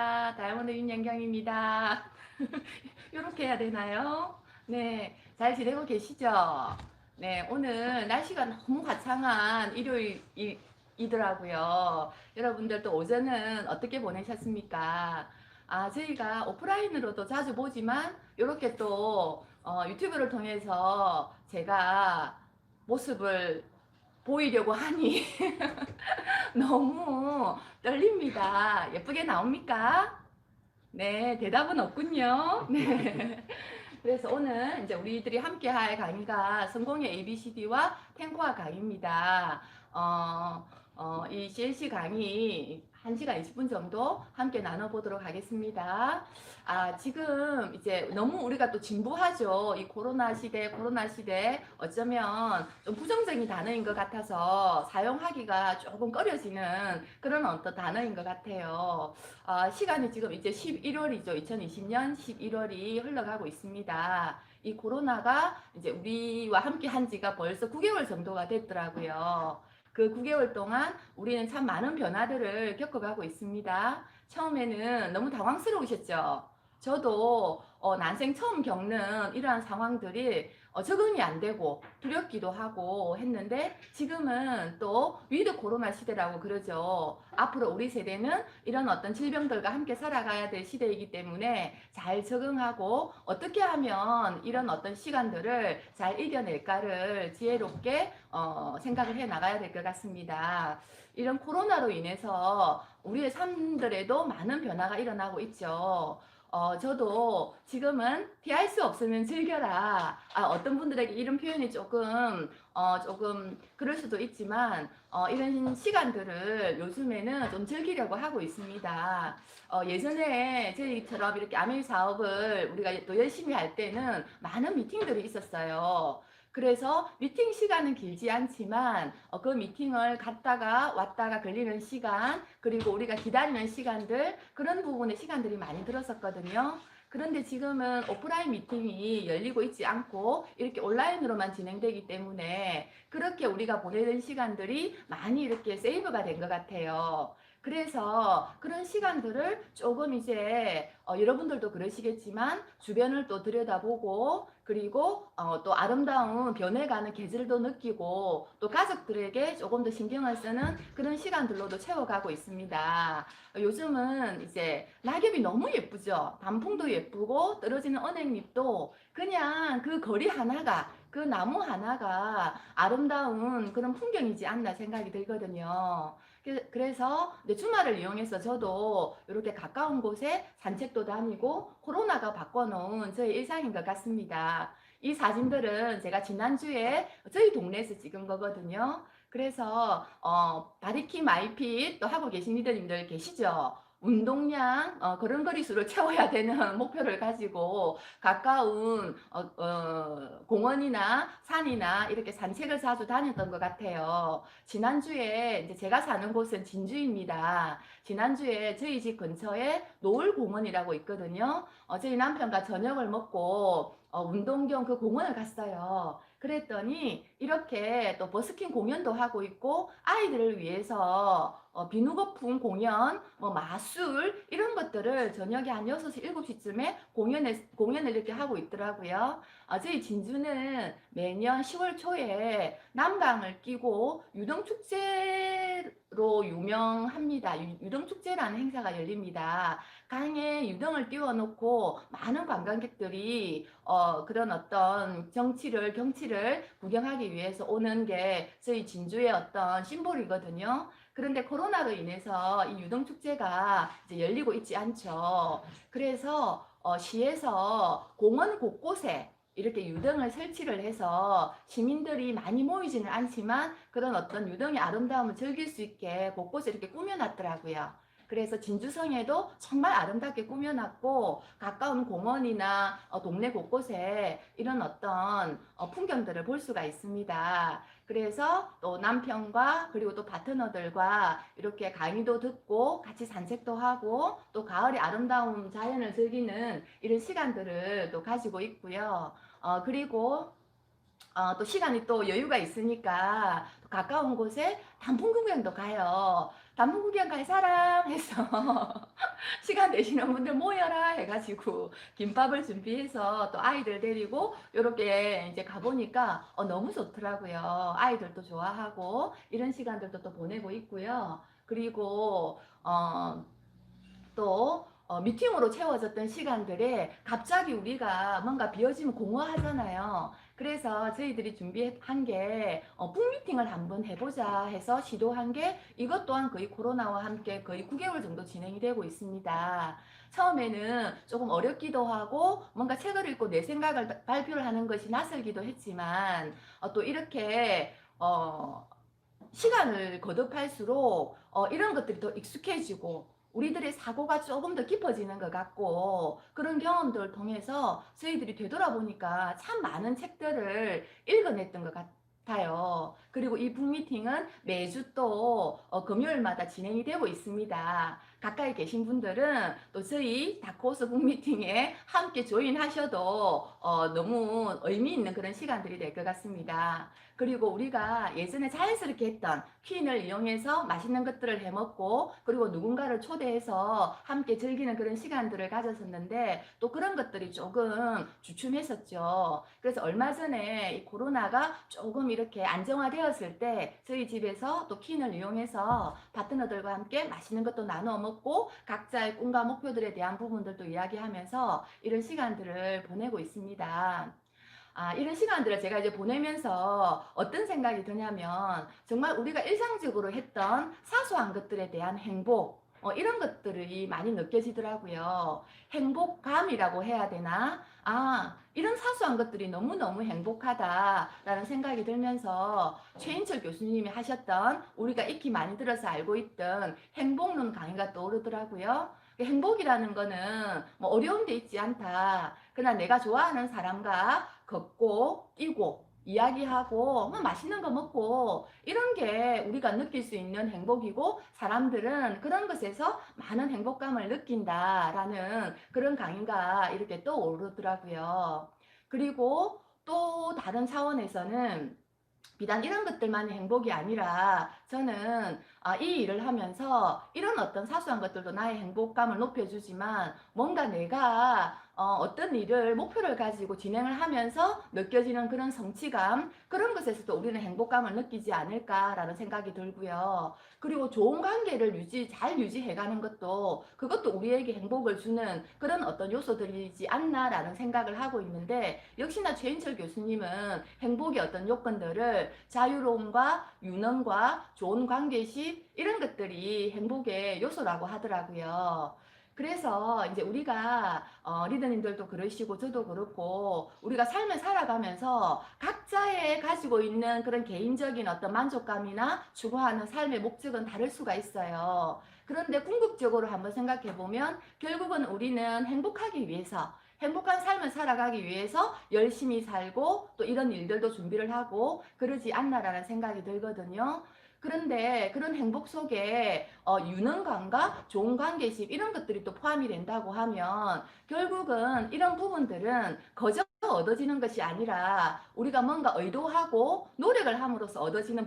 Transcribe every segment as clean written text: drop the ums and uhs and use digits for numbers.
안녕하십니까. 다이아몬드 윤영경입니다. 이렇게 해야 되나요? 네, 잘 지내고 계시죠? 네, 오늘 날씨가 너무 화창한 일요일이더라고요. 여러분들 또 오전은 어떻게 보내셨습니까? 저희가 오프라인으로도 자주 보지만 이렇게 또 유튜브를 통해서 제가 모습을 보이려고 하니 너무 떨립니다. 예쁘게 나옵니까? 네, 대답은 없군요. 네. 그래서 오늘 이제 우리들이 함께 할 강의가 성공의 ABCD와 탱고와 강의입니다. 이 CLC 강의 1시간 20분 정도 함께 나눠보도록 하겠습니다. 지금 이제 너무 우리가 또 진부하죠. 이 코로나 시대 어쩌면 좀 부정적인 단어인 것 같아서 사용하기가 조금 꺼려지는 그런 어떤 단어인 것 같아요. 시간이 지금 이제 11월이죠. 2020년 11월이 흘러가고 있습니다. 이 코로나가 이제 우리와 함께 한 지가 벌써 9개월 정도가 됐더라고요. 그 9개월 동안 우리는 참 많은 변화들을 겪어가고 있습니다. 처음에는 너무 당황스러우셨죠? 저도 난생 처음 겪는 이러한 상황들이 적응이 안 되고 두렵기도 하고 했는데 지금은 또 위드 코로나 시대라고 그러죠. 앞으로 우리 세대는 이런 어떤 질병들과 함께 살아가야 될 시대이기 때문에 잘 적응하고 어떻게 하면 이런 어떤 시간들을 잘 이겨낼까를 지혜롭게 생각을 해 나가야 될 것 같습니다. 이런 코로나로 인해서 우리의 삶들에도 많은 변화가 일어나고 있죠. 저도 지금은 피할 수 없으면 즐겨라. 어떤 분들에게 이런 표현이 조금 그럴 수도 있지만, 이런 시간들을 요즘에는 좀 즐기려고 하고 있습니다. 예전에 저희처럼 이렇게 아메이 사업을 우리가 또 열심히 할 때는 많은 미팅들이 있었어요. 그래서 미팅 시간은 길지 않지만 그 미팅을 갔다가 왔다가 걸리는 시간 그리고 우리가 기다리는 시간들 그런 부분에 시간들이 많이 들었었거든요. 그런데 지금은 오프라인 미팅이 열리고 있지 않고 이렇게 온라인으로만 진행되기 때문에 그렇게 우리가 보내는 시간들이 많이 이렇게 세이브가 된 것 같아요. 그래서 그런 시간들을 조금 이제 여러분들도 그러시겠지만 주변을 또 들여다보고 그리고 또 아름다운 변해가는 계절도 느끼고 또 가족들에게 조금 더 신경을 쓰는 그런 시간들로도 채워가고 있습니다. 요즘은 이제 낙엽이 너무 예쁘죠. 단풍도 예쁘고 떨어지는 은행잎도 그냥 그 거리 하나가 그 나무 하나가 아름다운 그런 풍경이지 않나 생각이 들거든요. 그래서 주말을 이용해서 저도 이렇게 가까운 곳에 산책도 다니고 코로나가 바꿔놓은 저의 일상인 것 같습니다. 이 사진들은 제가 지난주에 저희 동네에서 찍은 거거든요. 그래서 바리킴 마이핏 또 하고 계신 리더님들 계시죠? 운동량 걸음걸이 수를 채워야 되는 목표를 가지고 가까운 공원이나 산이나 이렇게 산책을 자주 다녔던 것 같아요. 지난주에 이제 제가 사는 곳은 진주입니다. 지난주에 저희 집 근처에 노을공원이라고 있거든요. 저희 남편과 저녁을 먹고 운동 겸 그 공원을 갔어요. 그랬더니 이렇게 또 버스킹 공연도 하고 있고 아이들을 위해서 비누거품 공연, 뭐 마술 이런 것들을 저녁에 한 6시, 7시쯤에 공연을 이렇게 하고 있더라고요. 저희 진주는 매년 10월 초에 남강을 끼고 유등축제로 유명합니다. 유등축제라는 행사가 열립니다. 강에 유등을 띄워놓고 많은 관광객들이 그런 어떤 경치를 구경하기 위해서 오는 게 저희 진주의 어떤 심볼이거든요. 그런데 코로나로 인해서 이 유등축제가 이제 열리고 있지 않죠. 그래서 시에서 공원 곳곳에 이렇게 유등을 설치를 해서 시민들이 많이 모이지는 않지만 그런 어떤 유등의 아름다움을 즐길 수 있게 곳곳에 이렇게 꾸며놨더라고요. 그래서 진주성에도 정말 아름답게 꾸며놨고 가까운 공원이나 동네 곳곳에 이런 어떤 풍경들을 볼 수가 있습니다. 그래서 또 남편과 그리고 또 파트너들과 이렇게 강의도 듣고 같이 산책도 하고 또 가을의 아름다운 자연을 즐기는 이런 시간들을 또 가지고 있고요. 그리고 또 시간이 또 여유가 있으니까 또 가까운 곳에 단풍 구경도 가요. 단풍 구경 갈 사람 해서 시간 되시는 분들 모여라 해가지고 김밥을 준비해서 또 아이들 데리고 이렇게 이제 가보니까 너무 좋더라고요. 아이들도 좋아하고 이런 시간들도 또 보내고 있고요. 그리고 또 미팅으로 채워졌던 시간들에 갑자기 우리가 뭔가 비어지면 공허하잖아요. 그래서 저희들이 준비한 게 북미팅을 한번 해보자 해서 시도한 게 이것 또한 거의 코로나와 함께 거의 9개월 정도 진행이 되고 있습니다. 처음에는 조금 어렵기도 하고 뭔가 책을 읽고 내 생각을 발표를 하는 것이 낯설기도 했지만 또 이렇게 시간을 거듭할수록 이런 것들이 더 익숙해지고 우리들의 사고가 조금 더 깊어지는 것 같고 그런 경험들을 통해서 저희들이 되돌아보니까 참 많은 책들을 읽어냈던 것 같아요. 그리고 이 북미팅은 매주 또 금요일마다 진행이 되고 있습니다. 가까이 계신 분들은 또 저희 다크호스 북미팅에 함께 조인하셔도 너무 의미 있는 그런 시간들이 될 것 같습니다. 그리고 우리가 예전에 자연스럽게 했던 퀸을 이용해서 맛있는 것들을 해먹고 그리고 누군가를 초대해서 함께 즐기는 그런 시간들을 가졌었는데 또 그런 것들이 조금 주춤했었죠. 그래서 얼마 전에 이 코로나가 조금 이렇게 안정화되었을 때 저희 집에서 또 퀸을 이용해서 파트너들과 함께 맛있는 것도 나누어 먹고 각자의 꿈과 목표들에 대한 부분들도 이야기하면서 이런 시간들을 보내고 있습니다. 이런 시간들을 제가 이제 보내면서 어떤 생각이 드냐면 정말 우리가 일상적으로 했던 사소한 것들에 대한 행복 이런 것들이 많이 느껴지더라고요. 행복감이라고 해야 되나? 이런 사소한 것들이 너무너무 행복하다라는 생각이 들면서 최인철 교수님이 하셨던 우리가 익히 많이 들어서 알고 있던 행복론 강의가 떠오르더라고요. 행복이라는 거는 뭐 어려운 데 있지 않다. 그러나 내가 좋아하는 사람과 걷고 뛰고 이야기하고 뭐 맛있는 거 먹고 이런 게 우리가 느낄 수 있는 행복이고 사람들은 그런 것에서 많은 행복감을 느낀다라는 그런 강의가 이렇게 떠오르더라고요. 그리고 또 다른 차원에서는 비단 이런 것들만이 행복이 아니라 저는 이 일을 하면서 이런 어떤 사소한 것들도 나의 행복감을 높여주지만 뭔가 내가 어떤 일을 목표를 가지고 진행을 하면서 느껴지는 그런 성취감 그런 것에서도 우리는 행복감을 느끼지 않을까라는 생각이 들고요. 그리고 좋은 관계를 잘 유지해가는 것도 그것도 우리에게 행복을 주는 그런 어떤 요소들이지 않나라는 생각을 하고 있는데 역시나 최인철 교수님은 행복의 어떤 요건들을 자유로움과 유능과 좋은 관계식 이런 것들이 행복의 요소라고 하더라고요. 그래서 이제 우리가 리더님들도 그러시고 저도 그렇고 우리가 삶을 살아가면서 각자의 가지고 있는 그런 개인적인 어떤 만족감이나 추구하는 삶의 목적은 다를 수가 있어요. 그런데 궁극적으로 한번 생각해 보면 결국은 우리는 행복하기 위해서 행복한 삶을 살아가기 위해서 열심히 살고 또 이런 일들도 준비를 하고 그러지 않나라는 생각이 들거든요. 그런데 그런 행복 속에 유능감과 좋은 관계식 이런 것들이 또 포함이 된다고 하면 결국은 이런 부분들은 거저 얻어지는 것이 아니라 우리가 뭔가 의도하고 노력을 함으로써 얻어지는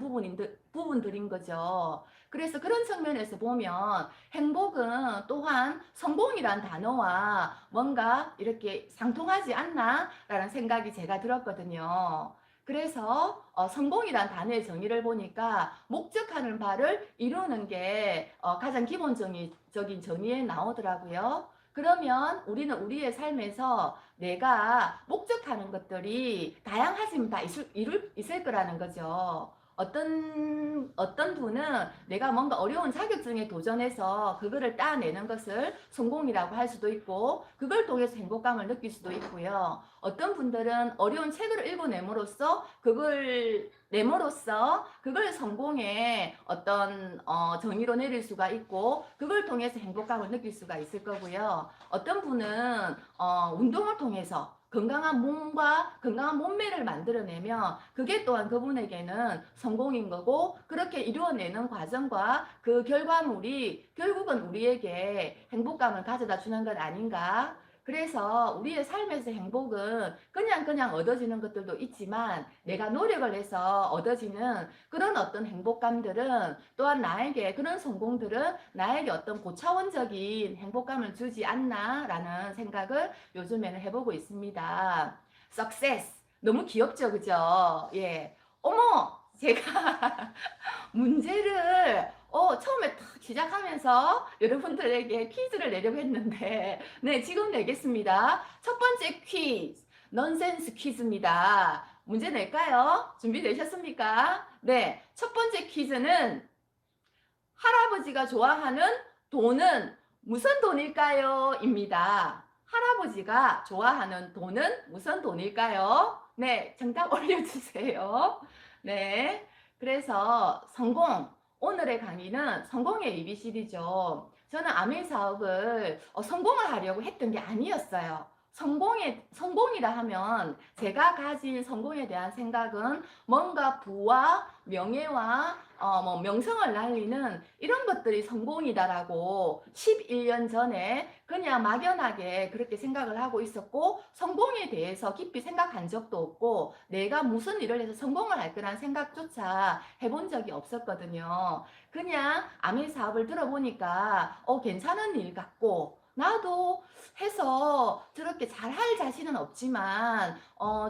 부분들인 거죠. 그래서 그런 측면에서 보면 행복은 또한 성공이란 단어와 뭔가 이렇게 상통하지 않나라는 생각이 제가 들었거든요. 그래서 성공이란 단어의 정의를 보니까 목적하는 바를 이루는 게 가장 기본적인 정의에 나오더라고요. 그러면 우리는 우리의 삶에서 내가 목적하는 것들이 다양하지만 다 있을 거라는 거죠. 어떤 분은 내가 뭔가 어려운 자격증에 도전해서 그거를 따내는 것을 성공이라고 할 수도 있고 그걸 통해서 행복감을 느낄 수도 있고요. 어떤 분들은 어려운 책을 읽어냄으로써 그걸 성공의 어떤 정의로 내릴 수가 있고 그걸 통해서 행복감을 느낄 수가 있을 거고요. 어떤 분은 운동을 통해서 건강한 몸과 건강한 몸매를 만들어내면 그게 또한 그분에게는 성공인 거고 그렇게 이루어내는 과정과 그 결과물이 결국은 우리에게 행복감을 가져다 주는 것 아닌가 그래서 우리의 삶에서 행복은 그냥 얻어지는 것들도 있지만 내가 노력을 해서 얻어지는 그런 어떤 행복감들은 또한 나에게 그런 성공들은 나에게 어떤 고차원적인 행복감을 주지 않나라는 생각을 요즘에는 해보고 있습니다. Success. 너무 귀엽죠, 그죠? 예. 어머! 제가 문제를 처음에 탁 시작하면서 여러분들에게 퀴즈를 내려고 했는데 네, 지금 내겠습니다. 첫 번째 퀴즈, 넌센스 퀴즈입니다. 문제 낼까요? 준비되셨습니까? 네, 첫 번째 퀴즈는 할아버지가 좋아하는 돈은 무슨 돈일까요? 입니다. 할아버지가 좋아하는 돈은 무슨 돈일까요? 네, 정답 올려주세요. 네, 그래서 성공. 오늘의 강의는 성공의 ABCD죠. 저는 아메 사업을 성공을 하려고 했던 게 아니었어요. 성공이라 하면 제가 가진 성공에 대한 생각은 뭔가 부와 명예와 뭐 명성을 날리는 이런 것들이 성공이다라고 11년 전에 그냥 막연하게 그렇게 생각을 하고 있었고, 성공에 대해서 깊이 생각한 적도 없고 내가 무슨 일을 해서 성공을 할 거라는 생각조차 해본 적이 없었거든요. 그냥 아메 사업을 들어보니까 괜찮은 일 같고 나도 해서 저렇게 잘할 자신은 없지만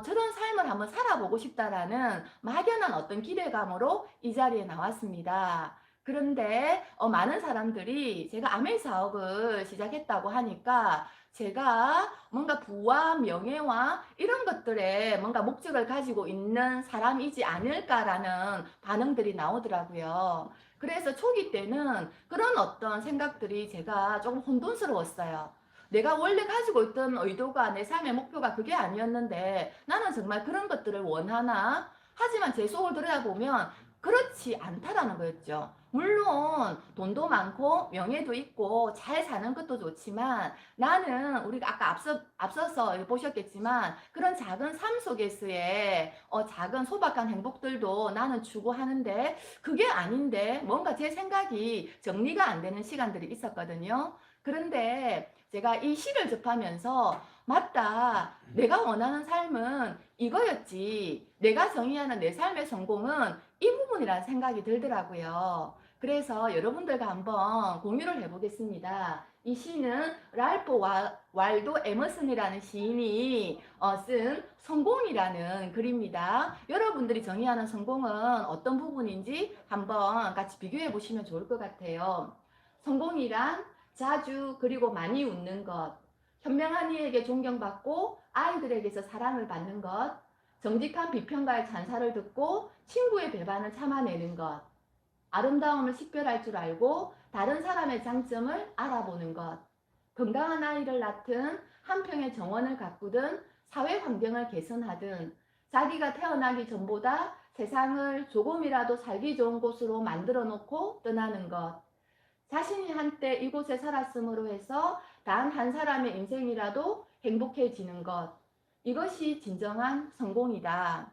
저런 삶을 한번 살아보고 싶다라는 막연한 어떤 기대감으로 이 자리에 나왔습니다. 그런데 많은 사람들이 제가 아메 사업을 시작했다고 하니까 제가 뭔가 부와 명예와 이런 것들에 뭔가 목적을 가지고 있는 사람이지 않을까라는 반응들이 나오더라고요. 그래서 초기 때는 그런 어떤 생각들이 제가 조금 혼돈스러웠어요. 내가 원래 가지고 있던 의도가 내 삶의 목표가 그게 아니었는데 나는 정말 그런 것들을 원하나? 하지만 제 속을 들여다보면 그렇지 않다라는 거였죠. 물론 돈도 많고 명예도 있고 잘 사는 것도 좋지만 나는 우리가 아까 앞서서 보셨겠지만 그런 작은 삶 속에서의 작은 소박한 행복들도 나는 추구하는데 그게 아닌데 뭔가 제 생각이 정리가 안 되는 시간들이 있었거든요. 그런데 제가 이 시를 접하면서 맞다. 내가 원하는 삶은 이거였지. 내가 정의하는 내 삶의 성공은 이 부분이라는 생각이 들더라고요. 그래서 여러분들과 한번 공유를 해보겠습니다. 이 시는 랄프 왈도 에머슨이라는 시인이 쓴 성공이라는 글입니다. 여러분들이 정의하는 성공은 어떤 부분인지 한번 같이 비교해 보시면 좋을 것 같아요. 성공이란 자주 그리고 많이 웃는 것, 현명한 이에게 존경받고 아이들에게서 사랑을 받는 것, 정직한 비평가의 찬사를 듣고 친구의 배반을 참아내는 것, 아름다움을 식별할 줄 알고 다른 사람의 장점을 알아보는 것, 건강한 아이를 낳든 한평의 정원을 가꾸든 사회 환경을 개선하든 자기가 태어나기 전보다 세상을 조금이라도 살기 좋은 곳으로 만들어 놓고 떠나는 것, 자신이 한때 이곳에 살았으므로 해서 단 한 사람의 인생이라도 행복해지는 것. 이것이 진정한 성공이다.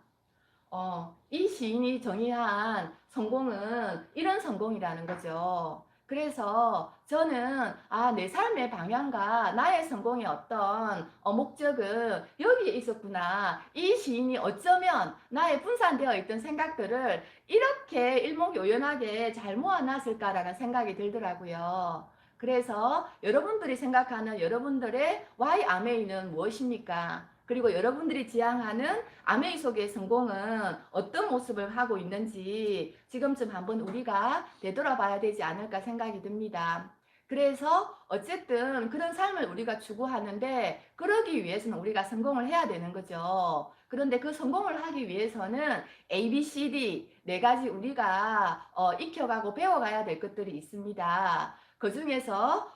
이 시인이 정의한 성공은 이런 성공이라는 거죠. 그래서 저는 내 삶의 방향과 나의 성공의 어떤 목적은 여기에 있었구나. 이 시인이 어쩌면 나의 분산되어 있던 생각들을 이렇게 일목요연하게 잘 모아놨을까라는 생각이 들더라고요. 그래서 여러분들이 생각하는 여러분들의 Why 아메이는 무엇입니까? 그리고 여러분들이 지향하는 아메이 속의 성공은 어떤 모습을 하고 있는지 지금쯤 한번 우리가 되돌아봐야 되지 않을까 생각이 듭니다. 그래서 어쨌든 그런 삶을 우리가 추구하는데 그러기 위해서는 우리가 성공을 해야 되는 거죠. 그런데 그 성공을 하기 위해서는 A, B, C, D 네 가지 우리가 익혀가고 배워가야 될 것들이 있습니다. 그 중에서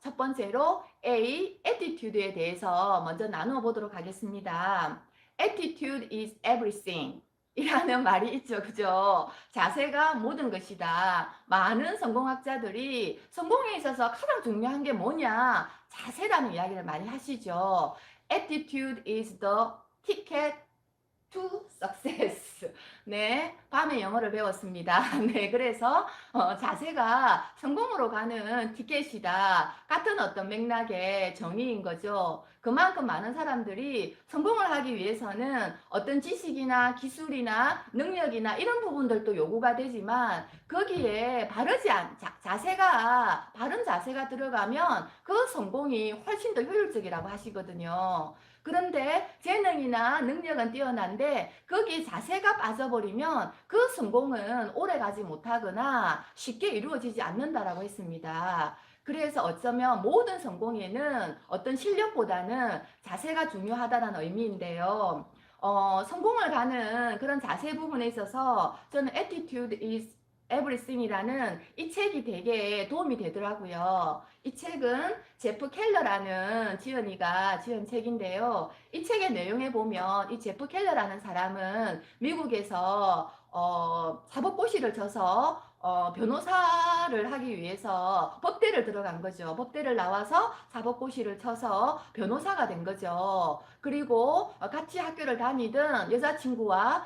첫 번째로 A, attitude에 대해서 먼저 나누어 보도록 하겠습니다. Attitude is everything 이라는 말이 있죠. 그죠? 자세가 모든 것이다. 많은 성공학자들이 성공에 있어서 가장 중요한 게 뭐냐? 자세라는 이야기를 많이 하시죠. Attitude is the ticket to success. 네, 밤에 영어를 배웠습니다. 네, 그래서 자세가 성공으로 가는 티켓이다. 같은 어떤 맥락의 정의인 거죠. 그만큼 많은 사람들이 성공을 하기 위해서는 어떤 지식이나 기술이나 능력이나 이런 부분들도 요구가 되지만 거기에 바른 자세가 들어가면 그 성공이 훨씬 더 효율적이라고 하시거든요. 그런데 재능이나 능력은 뛰어난데 거기에 자세가 빠져버리면 그 성공은 오래 가지 못하거나 쉽게 이루어지지 않는다라고 했습니다. 그래서 어쩌면 모든 성공에는 어떤 실력보다는 자세가 중요하다는 의미인데요. 성공을 가는 그런 자세 부분에 있어서 저는 Attitude is Everything이라는 이 책이 되게 도움이 되더라고요. 이 책은 제프 켈러라는 지은이가 지은 책인데요. 이 책의 내용에 보면 이 제프 켈러라는 사람은 미국에서 사법고시를 쳐서 변호사를 하기 위해서 법대를 들어간 거죠. 법대를 나와서 사법고시를 쳐서 변호사가 된 거죠. 그리고 같이 학교를 다니던 여자친구와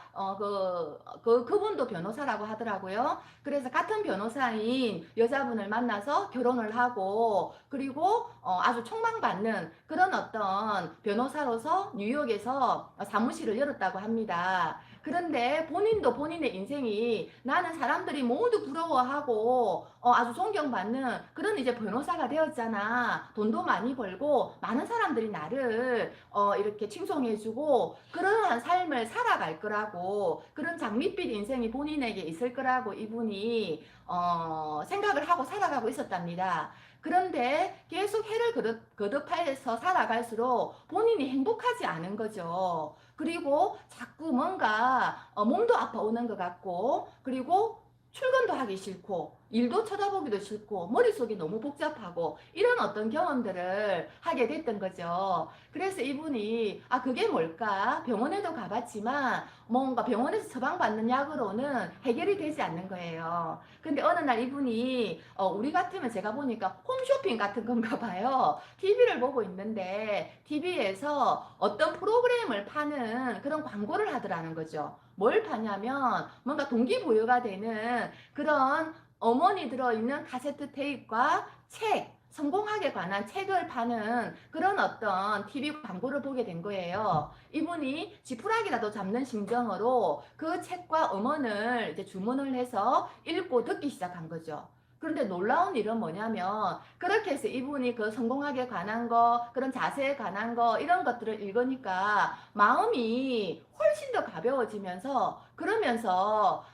그분도 변호사라고 하더라고요. 그래서 같은 변호사인 여자분을 만나서 결혼을 하고 그리고 아주 촉망받는 그런 어떤 변호사로서 뉴욕에서 사무실을 열었다고 합니다. 그런데 본인도 본인의 인생이 나는 사람들이 모두 부러워하고 아주 존경받는 그런 이제 변호사가 되었잖아. 돈도 많이 벌고 많은 사람들이 나를 이렇게 칭송해주고 그러한 삶을 살아갈 거라고 그런 장밋빛 인생이 본인에게 있을 거라고 이분이 생각을 하고 살아가고 있었답니다. 그런데 계속 해를 거듭해서 살아갈수록 본인이 행복하지 않은 거죠. 그리고 자꾸 뭔가 몸도 아파오는 것 같고 그리고 출근도 하기 싫고 일도 쳐다보기도 싫고 머릿속이 너무 복잡하고 이런 어떤 경험들을 하게 됐던 거죠. 그래서 이분이 그게 뭘까? 병원에도 가봤지만 뭔가 병원에서 처방받는 약으로는 해결이 되지 않는 거예요. 근데 어느 날 이분이 우리 같으면 제가 보니까 홈쇼핑 같은 건가 봐요. TV를 보고 있는데 TV에서 어떤 프로그램을 파는 그런 광고를 하더라는 거죠. 뭘 파냐면 뭔가 동기부여가 되는 그런 어머니 들어있는 카세트 테이프와 책, 성공학에 관한 책을 파는 그런 어떤 TV 광고를 보게 된 거예요. 이분이 지푸라기라도 잡는 심정으로 그 책과 음원을 이제 주문을 해서 읽고 듣기 시작한 거죠. 그런데 놀라운 일은 뭐냐면 그렇게 해서 이분이 그 성공학에 관한 거 그런 자세에 관한 거 이런 것들을 읽으니까 마음이 훨씬 더 가벼워지면서 그러면서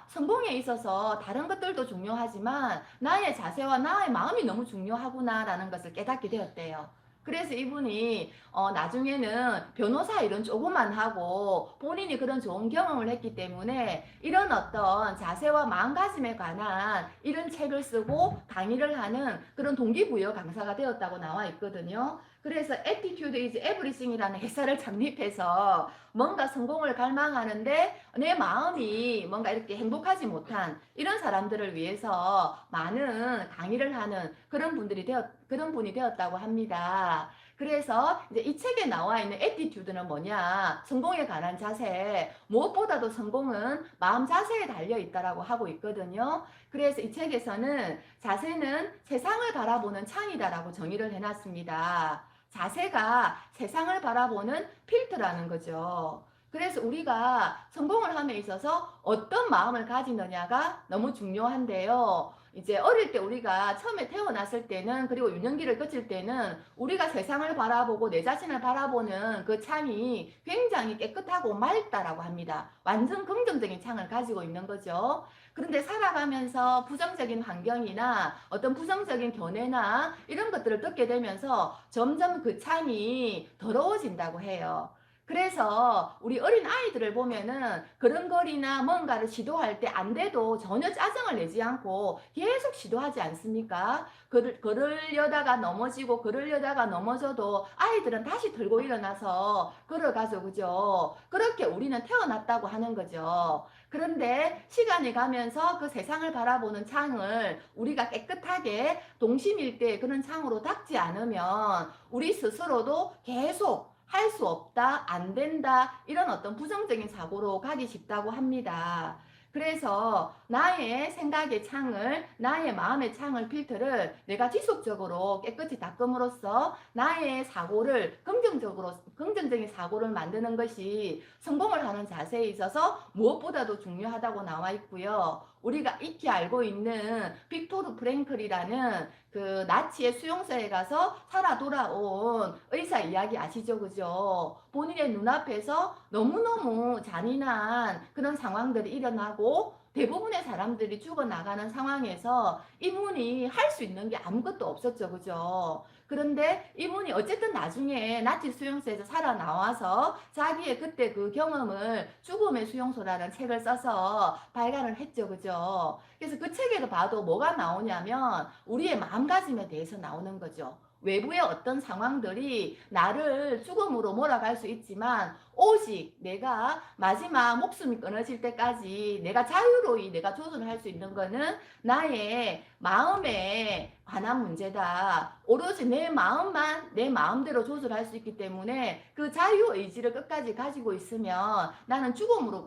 성공에 있어서 다른 것들도 중요하지만 나의 자세와 나의 마음이 너무 중요하구나라는 것을 깨닫게 되었대요. 그래서 이분이 나중에는 변호사 일은 조금만 하고 본인이 그런 좋은 경험을 했기 때문에 이런 어떤 자세와 마음가짐에 관한 이런 책을 쓰고 강의를 하는 그런 동기부여 강사가 되었다고 나와 있거든요. 그래서 Attitude is Everything이라는 회사를 창립해서 뭔가 성공을 갈망하는데 내 마음이 뭔가 이렇게 행복하지 못한 이런 사람들을 위해서 많은 강의를 하는 그런 분이 되었다고 합니다. 그래서 이제 이 책에 나와 있는 애티튜드는 뭐냐? 성공에 관한 자세. 무엇보다도 성공은 마음 자세에 달려 있다라고 하고 있거든요. 그래서 이 책에서는 자세는 세상을 바라보는 창이다라고 정의를 해놨습니다. 자세가 세상을 바라보는 필터라는 거죠. 그래서 우리가 성공을 함에 있어서 어떤 마음을 가지느냐가 너무 중요한데요. 이제 어릴 때 우리가 처음에 태어났을 때는 그리고 유년기를 거칠 때는 우리가 세상을 바라보고 내 자신을 바라보는 그 창이 굉장히 깨끗하고 맑다라고 합니다. 완전 긍정적인 창을 가지고 있는 거죠. 그런데 살아가면서 부정적인 환경이나 어떤 부정적인 견해나 이런 것들을 듣게 되면서 점점 그 창이 더러워진다고 해요. 그래서 우리 어린 아이들을 보면은 그런거리나 뭔가를 시도할 때 안 돼도 전혀 짜증을 내지 않고 계속 시도하지 않습니까? 걸으려다가 넘어지고 걸으려다가 넘어져도 아이들은 다시 들고 일어나서 걸어가죠. 그죠? 그렇게 우리는 태어났다고 하는 거죠. 그런데 시간이 가면서 그 세상을 바라보는 창을 우리가 깨끗하게 동심일 때 그런 창으로 닦지 않으면 우리 스스로도 계속 할 수 없다, 안 된다, 이런 어떤 부정적인 사고로 가기 쉽다고 합니다. 그래서 나의 생각의 창을, 나의 마음의 창을, 필터를 내가 지속적으로 깨끗이 닦음으로써 나의 사고를 긍정적인 사고를 만드는 것이 성공을 하는 자세에 있어서 무엇보다도 중요하다고 나와 있고요. 우리가 익히 알고 있는 빅토르 프랭클이라는 그 나치의 수용소에 가서 살아 돌아온 의사 이야기 아시죠? 그죠? 본인의 눈앞에서 너무너무 잔인한 그런 상황들이 일어나고 대부분의 사람들이 죽어나가는 상황에서 이분이 할 수 있는 게 아무것도 없었죠. 그죠? 그런데 이분이 어쨌든 나중에 나치 수용소에서 살아나와서 자기의 그때 그 경험을 죽음의 수용소라는 책을 써서 발간을 했죠. 그죠? 그래서 그 책에도 봐도 뭐가 나오냐면 우리의 마음가짐에 대해서 나오는 거죠. 외부의 어떤 상황들이 나를 죽음으로 몰아갈 수 있지만 오직 내가 마지막 목숨이 끊어질 때까지 내가 자유로이 내가 조절할 수 있는 거는 나의 마음에 관한 문제다. 오로지 내 마음만 내 마음대로 조절할 수 있기 때문에 그 자유의지를 끝까지 가지고 있으면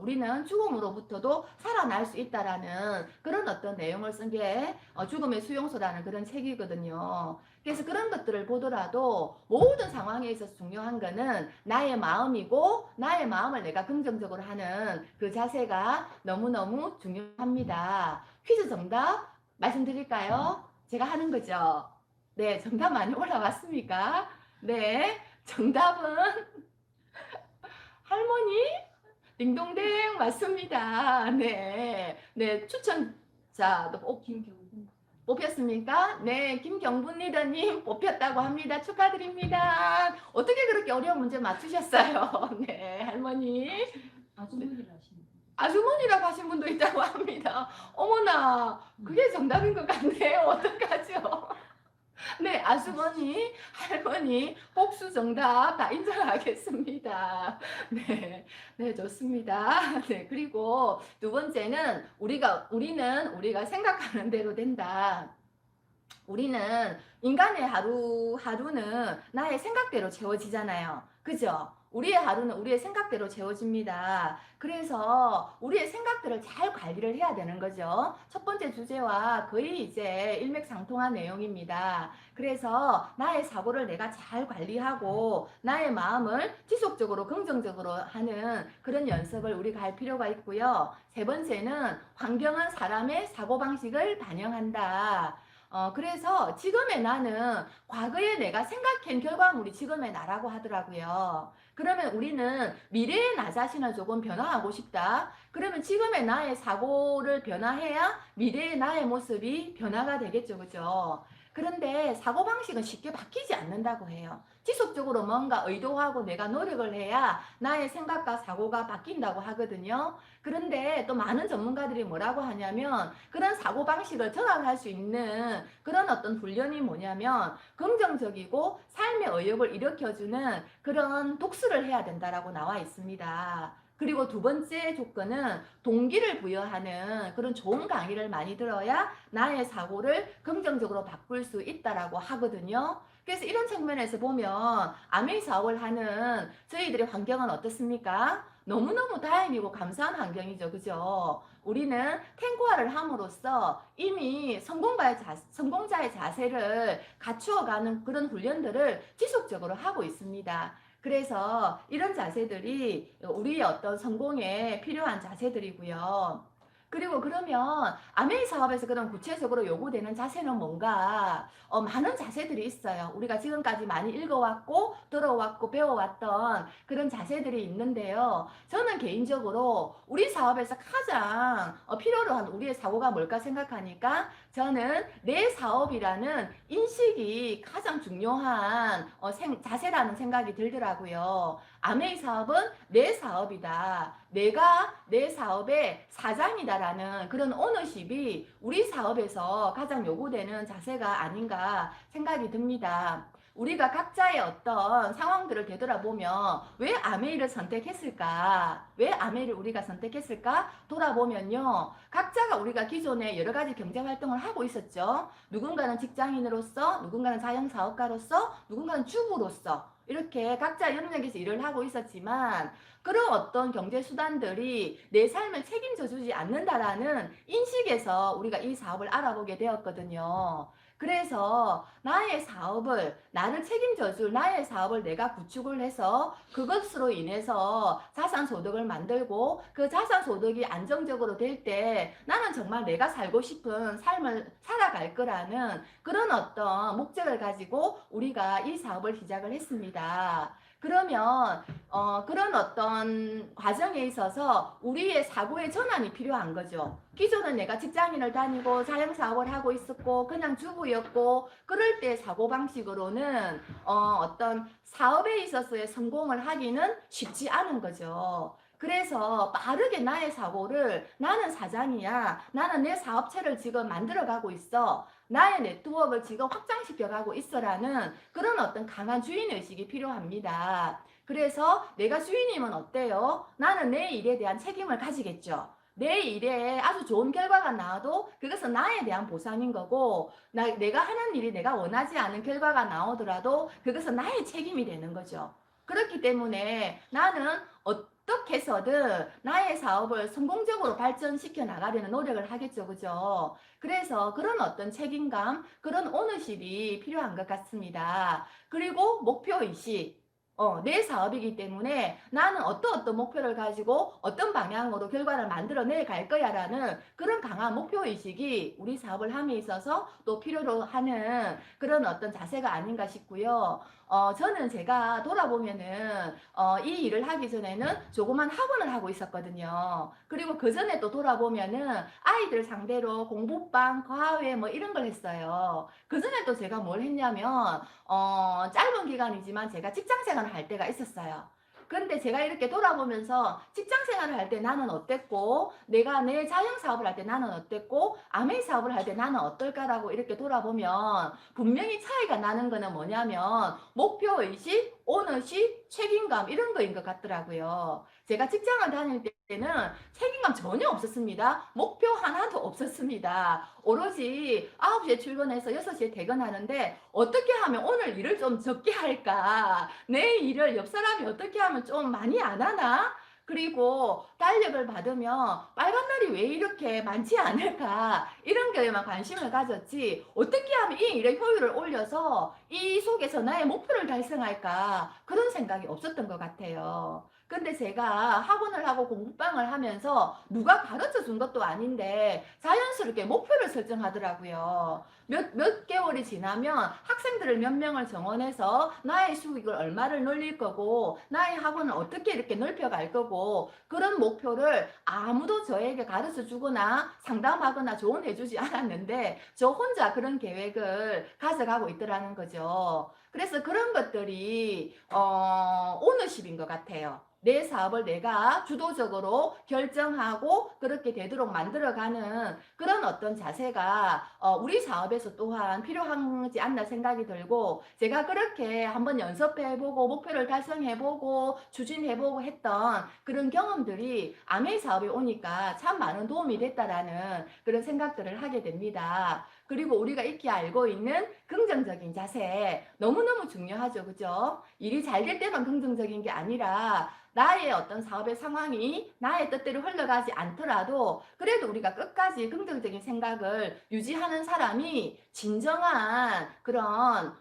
우리는 죽음으로부터도 살아날 수 있다라는 그런 어떤 내용을 쓴 게 죽음의 수용소라는 그런 책이거든요. 그래서 그런 것들을 보더라도 모든 상황에 있어서 중요한 거는 나의 마음이고 나의 마음을 내가 긍정적으로 하는 그 자세가 너무너무 중요합니다. 퀴즈 정답 말씀드릴까요? 제가 하는 거죠. 네, 정답 많이 올라왔습니까? 네, 정답은 할머니 딩동댕 맞습니다. 네, 네, 추천자 김경분. 뽑혔습니까? 네, 김경분 리더님 뽑혔다고 합니다. 축하드립니다. 어떻게 그렇게 어려운 문제 맞추셨어요? 네, 할머니. 아주머니를 하시는 분. 아주머니라고 하신 분도 있다고 합니다. 어머나, 그게 정답인 것 같네요. 어떡하죠? 네, 아주머니, 할머니, 복수 정답 다 인정하겠습니다. 네, 네, 좋습니다. 네, 그리고 두 번째는 우리가 생각하는 대로 된다. 우리는 인간의 하루는 나의 생각대로 채워지잖아요. 그죠? 우리의 하루는 우리의 생각대로 채워집니다. 그래서 우리의 생각들을 잘 관리를 해야 되는 거죠. 첫 번째 주제와 거의 이제 일맥상통한 내용입니다. 그래서 나의 사고를 내가 잘 관리하고 나의 마음을 지속적으로 긍정적으로 하는 그런 연습을 우리가 할 필요가 있고요. 세 번째는 환경은 사람의 사고방식을 반영한다. 그래서 지금의 나는 과거에 내가 생각한 결과물이 지금의 나라고 하더라고요. 그러면 우리는 미래의 나 자신을 조금 변화하고 싶다. 그러면 지금의 나의 사고를 변화해야 미래의 나의 모습이 변화가 되겠죠. 그죠? 그런데 사고방식은 쉽게 바뀌지 않는다고 해요. 지속적으로 뭔가 의도하고 내가 노력을 해야 나의 생각과 사고가 바뀐다고 하거든요. 그런데 또 많은 전문가들이 뭐라고 하냐면 그런 사고방식을 전환할 수 있는 그런 어떤 훈련이 뭐냐면 긍정적이고 삶의 의욕을 일으켜주는 그런 독서를 해야 된다라고 나와 있습니다. 그리고 두 번째 조건은 동기를 부여하는 그런 좋은 강의를 많이 들어야 나의 사고를 긍정적으로 바꿀 수 있다라고 하거든요. 그래서 이런 측면에서 보면 아메이 사업을 하는 저희들의 환경은 어떻습니까? 너무너무 다행이고 감사한 환경이죠. 그죠? 우리는 탱고화를 함으로써 이미 성공자의 자세를 갖추어가는 그런 훈련들을 지속적으로 하고 있습니다. 그래서 이런 자세들이 우리의 어떤 성공에 필요한 자세들이고요. 그리고 그러면 아메이 사업에서 그런 구체적으로 요구되는 자세는 뭔가 많은 자세들이 있어요. 우리가 지금까지 많이 읽어왔고 들어왔고 배워왔던 그런 자세들이 있는데요. 저는 개인적으로 우리 사업에서 가장 필요로 한 우리의 사고가 뭘까 생각하니까 저는 내 사업이라는 인식이 가장 중요한 자세라는 생각이 들더라고요. 아메이 사업은 내 사업이다. 내가 내 사업의 사장이다라는 그런 오너십이 우리 사업에서 가장 요구되는 자세가 아닌가 생각이 듭니다. 우리가 각자의 어떤 상황들을 되돌아보면 왜 아메이를 선택했을까? 왜 아메이를 우리가 선택했을까? 돌아보면요. 각자가 우리가 기존에 여러 가지 경제 활동을 하고 있었죠. 누군가는 직장인으로서, 누군가는 자영사업가로서, 누군가는 주부로서 이렇게 각자 영역에서 일을 하고 있었지만 그런 어떤 경제 수단들이 내 삶을 책임져 주지 않는다라는 인식에서 우리가 이 사업을 알아보게 되었거든요. 그래서 나의 사업을 나를 책임져 줄 나의 사업을 내가 구축을 해서 그것으로 인해서 자산 소득을 만들고 그 자산 소득이 안정적으로 될 때 나는 정말 내가 살고 싶은 삶을 살아갈 거라는 그런 어떤 목적을 가지고 우리가 이 사업을 시작을 했습니다. 그러면 그런 어떤 과정에 있어서 우리의 사고의 전환이 필요한 거죠. 기존은 내가 직장인을 다니고 자영사업을 하고 있었고 그냥 주부였고 그럴 때 사고방식으로는 어떤 사업에 있어서의 성공을 하기는 쉽지 않은 거죠. 그래서 빠르게 나의 사고를 나는 사장이야. 나는 내 사업체를 지금 만들어가고 있어. 나의 네트워크를 지금 확장시켜가고 있어라는 그런 어떤 강한 주인의식이 필요합니다. 그래서 내가 주인이면 어때요? 나는 내 일에 대한 책임을 가지겠죠. 내 일에 아주 좋은 결과가 나와도 그것은 나에 대한 보상인 거고 내가 하는 일이 내가 원하지 않은 결과가 나오더라도 그것은 나의 책임이 되는 거죠. 그렇기 때문에 나는 어떻게 해서든 나의 사업을 성공적으로 발전시켜 나가려는 노력을 하겠죠. 그죠? 그래서 그런 어떤 책임감, 그런 오너십이 필요한 것 같습니다. 그리고 목표의식. 내 사업이기 때문에 나는 어떤 목표를 가지고 어떤 방향으로 결과를 만들어내 갈 거야라는 그런 강한 목표의식이 우리 사업을 함에 있어서 또 필요로 하는 그런 어떤 자세가 아닌가 싶고요. 저는 제가 돌아보면은 이 일을 하기 전에는 조그만 학원을 하고 있었거든요. 그리고 그 전에 또 돌아보면은 아이들 상대로 공부방, 과외 뭐 이런 걸 했어요. 그 전에 또 제가 뭘 했냐면 짧은 기간이지만 제가 직장 생활을 할 때가 있었어요. 그런데 제가 이렇게 돌아보면서 직장 생활을 할 때 나는 어땠고 내가 내 자영 사업을 할 때 나는 어땠고 아메이 사업을 할 때 나는 어떨까라고 이렇게 돌아보면 분명히 차이가 나는 거는 뭐냐면 목표의식, 오너십, 책임감 이런 거인 것 같더라고요. 제가 직장을 다닐 때는 책임감 전혀 없었습니다. 목표 하나도 없었습니다. 오로지 9시에 출근해서 6시에 퇴근하는데 어떻게 하면 오늘 일을 좀 적게 할까? 내 일을 옆 사람이 어떻게 하면 좀 많이 안 하나? 그리고 달력을 받으면 빨간 날이 왜 이렇게 많지 않을까? 이런 거에만 관심을 가졌지 어떻게 하면 이 일의 효율을 올려서 이 속에서 나의 목표를 달성할까? 그런 생각이 없었던 것 같아요. 근데 제가 학원을 하고 공부방을 하면서 누가 가르쳐 준 것도 아닌데 자연스럽게 목표를 설정하더라고요. 몇 개월이 지나면 학생들을 몇 명을 정원해서 나의 수익을 얼마를 늘릴 거고 나의 학원을 어떻게 이렇게 넓혀갈 거고 그런 목표를 아무도 저에게 가르쳐 주거나 상담하거나 조언해 주지 않았는데 저 혼자 그런 계획을 가져가고 있더라는 거죠. 그래서 그런 것들이 오너십인 것 같아요. 내 사업을 내가 주도적으로 결정하고 그렇게 되도록 만들어가는 그런 어떤 자세가 우리 사업에서 또한 필요하지 않나 생각이 들고 제가 그렇게 한번 연습해보고 목표를 달성해보고 추진해보고 했던 그런 경험들이 아메이 사업에 오니까 참 많은 도움이 됐다라는 그런 생각들을 하게 됩니다. 그리고 우리가 익히 알고 있는 긍정적인 자세 너무너무 중요하죠. 그죠? 일이 잘 될 때만 긍정적인 게 아니라 나의 어떤 사업의 상황이 나의 뜻대로 흘러가지 않더라도 그래도 우리가 끝까지 긍정적인 생각을 유지하는 사람이 진정한 그런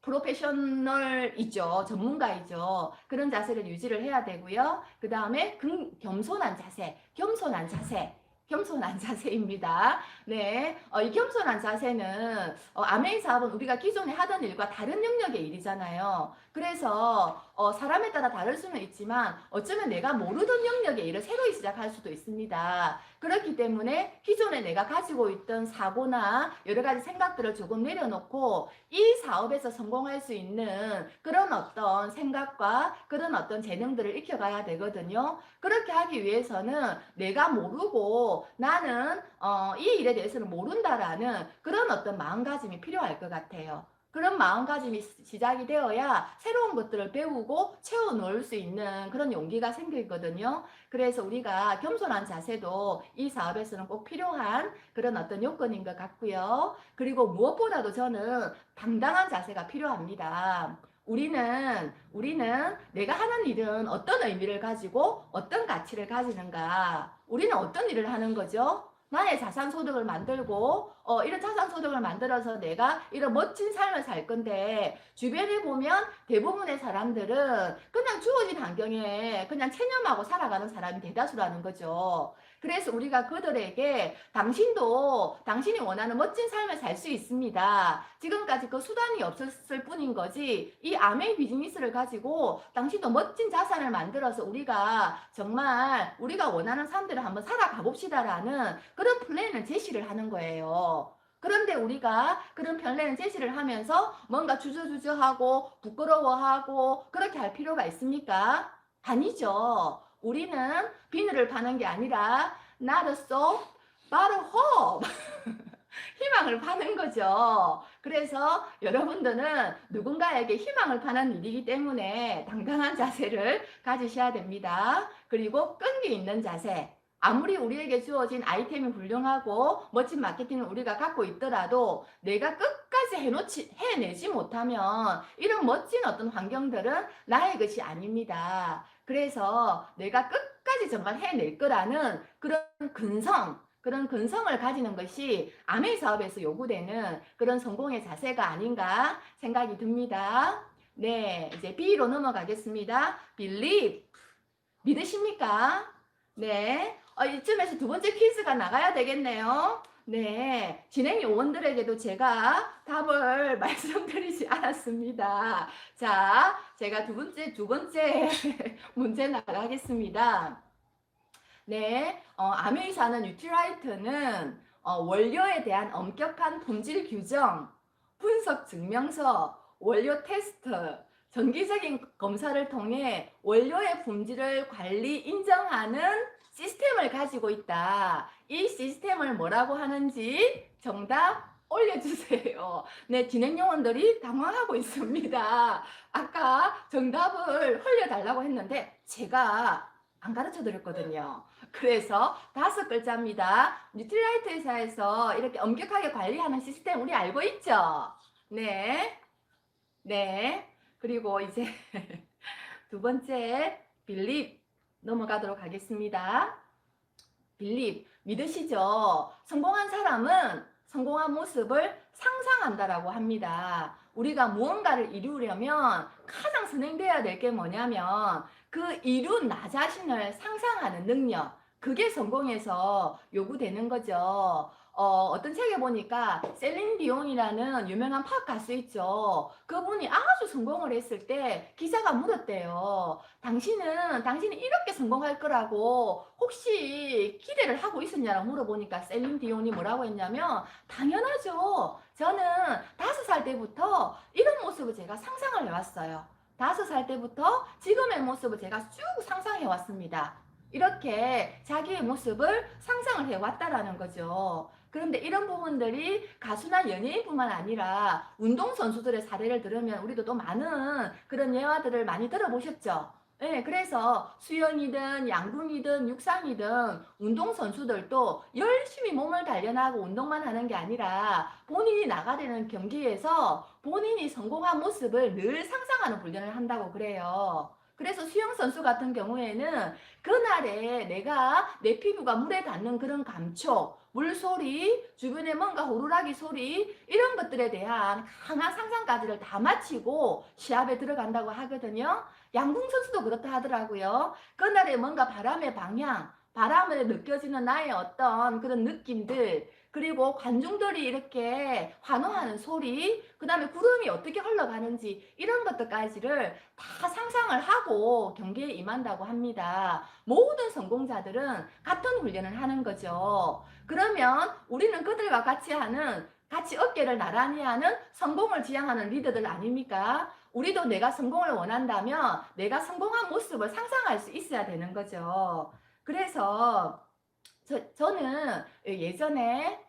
프로페셔널이죠. 전문가이죠. 그런 자세를 유지를 해야 되고요. 그 다음에 겸손한 자세, 겸손한 자세입니다. 네, 이 겸손한 자세는 아메이 사업은 우리가 기존에 하던 일과 다른 영역의 일이잖아요. 그래서 사람에 따라 다를 수는 있지만 어쩌면 내가 모르던 영역의 일을 새로 시작할 수도 있습니다. 그렇기 때문에 기존에 내가 가지고 있던 사고나 여러 가지 생각들을 조금 내려놓고 이 사업에서 성공할 수 있는 그런 어떤 생각과 그런 어떤 재능들을 익혀가야 되거든요. 그렇게 하기 위해서는 내가 모르고 나는 이 일에 대해서는 모른다라는 그런 어떤 마음가짐이 필요할 것 같아요. 그런 마음가짐이 시작이 되어야 새로운 것들을 배우고 채워 넣을 수 있는 그런 용기가 생기거든요. 그래서 우리가 겸손한 자세도 이 사업에서는 꼭 필요한 그런 어떤 요건인 것 같고요. 그리고 무엇보다도 저는 당당한 자세가 필요합니다. 우리는 내가 하는 일은 어떤 의미를 가지고 어떤 가치를 가지는가? 우리는 어떤 일을 하는 거죠? 나의 자산 소득을 만들고 이런 자산 소득을 만들어서 내가 이런 멋진 삶을 살 건데 주변에 보면 대부분의 사람들은 그냥 주어진 환경에 그냥 체념하고 살아가는 사람이 대다수라는 거죠. 그래서 우리가 그들에게 당신도 당신이 원하는 멋진 삶을 살 수 있습니다. 지금까지 그 수단이 없었을 뿐인 거지 이 아메이 비즈니스를 가지고 당신도 멋진 자산을 만들어서 우리가 정말 우리가 원하는 삶대로 한번 살아가 봅시다라는 그런 플랜을 제시를 하는 거예요. 그런데 우리가 그런 플랜을 제시를 하면서 뭔가 주저주저하고 부끄러워하고 그렇게 할 필요가 있습니까? 아니죠. 우리는 비늘을 파는 게 아니라 not a soap, but a hope. 희망을 파는 거죠. 그래서 여러분들은 누군가에게 희망을 파는 일이기 때문에 당당한 자세를 가지셔야 됩니다. 그리고 끈기 있는 자세. 아무리 우리에게 주어진 아이템이 훌륭하고 멋진 마케팅을 우리가 갖고 있더라도 내가 끝까지 해내지 못하면 이런 멋진 어떤 환경들은 나의 것이 아닙니다. 그래서 내가 끝까지 정말 해낼 거라는 그런 근성을 가지는 것이 아메이 사업에서 요구되는 그런 성공의 자세가 아닌가 생각이 듭니다. 네, 이제 B로 넘어가겠습니다. Believe. 믿으십니까? 네. 이쯤에서 두 번째 퀴즈가 나가야 되겠네요. 네. 진행 요원들에게도 제가 답을 말씀드리지 않았습니다. 자, 제가 두 번째 문제 나가겠습니다. 네, 아메이사는 뉴트라이트는 원료에 대한 엄격한 품질 규정, 분석 증명서, 원료 테스트, 정기적인 검사를 통해 원료의 품질을 관리 인정하는 시스템을 가지고 있다. 이 시스템을 뭐라고 하는지 정답 올려주세요. 네, 진행 요원들이 당황하고 있습니다. 아까 정답을 흘려달라고 했는데 제가 안 가르쳐 드렸거든요. 그래서 5글자입니다. 뉴트리라이트 회사에서 이렇게 엄격하게 관리하는 시스템 우리 알고 있죠? 네. 네. 그리고 이제 두 번째 빌립 넘어가도록 하겠습니다. 빌립 믿으시죠? 성공한 사람은 성공한 모습을 상상한다라고 합니다. 우리가 무언가를 이루려면 가장 선행돼야 될 게 뭐냐면 그 이룬 나 자신을 상상하는 능력. 그게 성공에서 요구되는 거죠. 어떤 책에 보니까 셀린 디온이라는 유명한 팝 가수 있죠. 그분이 아주 성공을 했을 때 기자가 물었대요. 당신이 이렇게 성공할 거라고 혹시 기대를 하고 있었냐고 물어보니까 셀린 디온이 뭐라고 했냐면 당연하죠. 저는 5살 때부터 이런 모습을 제가 상상을 해왔어요. 5살 때부터 지금의 모습을 제가 쭉 상상해 왔습니다. 이렇게 자기의 모습을 상상을 해왔다라는 거죠. 그런데 이런 부분들이 가수나 연예인뿐만 아니라 운동선수들의 사례를 들으면 우리도 또 많은 그런 예화들을 많이 들어보셨죠? 네, 그래서 수영이든 양궁이든 육상이든 운동선수들도 열심히 몸을 단련하고 운동만 하는 게 아니라 본인이 나가는 경기에서 본인이 성공한 모습을 늘 상상하는 훈련을 한다고 그래요. 그래서 수영선수 같은 경우에는 그날에 내 피부가 물에 닿는 그런 감촉, 물소리, 주변에 뭔가 호루라기 소리 이런 것들에 대한 강한 상상까지를 다 마치고 시합에 들어간다고 하거든요. 양궁 선수도 그렇다 하더라고요. 그날에 뭔가 바람의 방향, 바람에 느껴지는 나의 어떤 그런 느낌들, 그리고 관중들이 이렇게 환호하는 소리, 그 다음에 구름이 어떻게 흘러가는지 이런 것들까지를 다 상상을 하고 경기에 임한다고 합니다. 모든 성공자들은 같은 훈련을 하는 거죠. 그러면 우리는 그들과 같이 어깨를 나란히 하는 성공을 지향하는 리더들 아닙니까? 우리도 내가 성공을 원한다면 내가 성공한 모습을 상상할 수 있어야 되는 거죠. 그래서 저는 예전에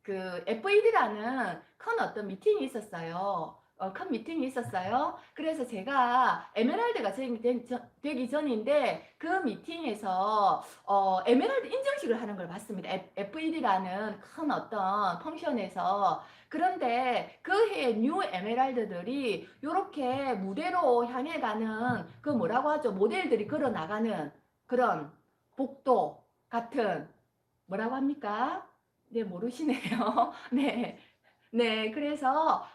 그 FED라는 큰 어떤 미팅이 있었어요. 큰 미팅이 있었어요. 그래서 제가 에메랄드가 되기 전인데 그 미팅에서 에메랄드 인정식을 하는 걸 봤습니다. FED라는 큰 어떤 펑션에서. 그런데 그 해에 뉴 에메랄드들이 이렇게 무대로 향해 가는 그 뭐라고 하죠? 모델들이 걸어 나가는 그런 복도 같은 뭐라고 합니까? 네, 모르시네요. 네. 네, 그래서